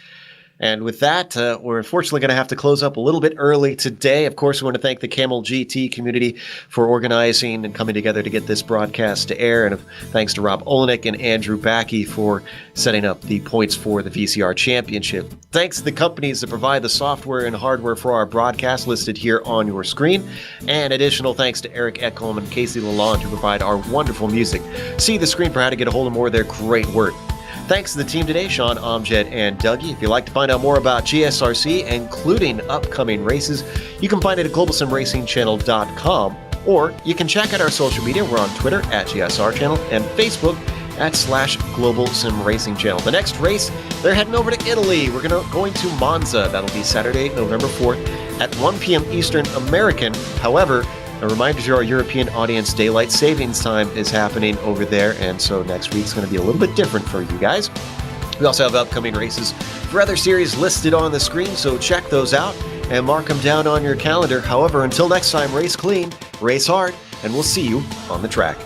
And with that, we're unfortunately going to have to close up a little bit early today. Of course, we want to thank the Kamel GT community for organizing and coming together to get this broadcast to air. And thanks to Rob Olenek and Andrew Backey for setting up the points for the VCR Championship. Thanks to the companies that provide the software and hardware for our broadcast listed here on your screen. And additional thanks to Eric Ekholm and Casey Lalonde who provide our wonderful music. See the screen for how to get a hold of more of their great work. Thanks to the team today, Sean, Amjad, and Dougie. If you'd like to find out more about GSRC, including upcoming races, you can find it at globalsimracingchannel.com, or you can check out our social media. We're on Twitter at GSR Channel and Facebook at /Global Sim Racing Channel. The next race, they're heading over to Italy. We're going to Monza. That'll be Saturday, November 4th at 1 p.m. Eastern American. However, a reminder to our European audience, daylight savings time is happening over there, and so next week's going to be a little bit different for you guys. We also have upcoming races for other series listed on the screen, so check those out and mark them down on your calendar. However, until next time, race clean, race hard, and we'll see you on the track.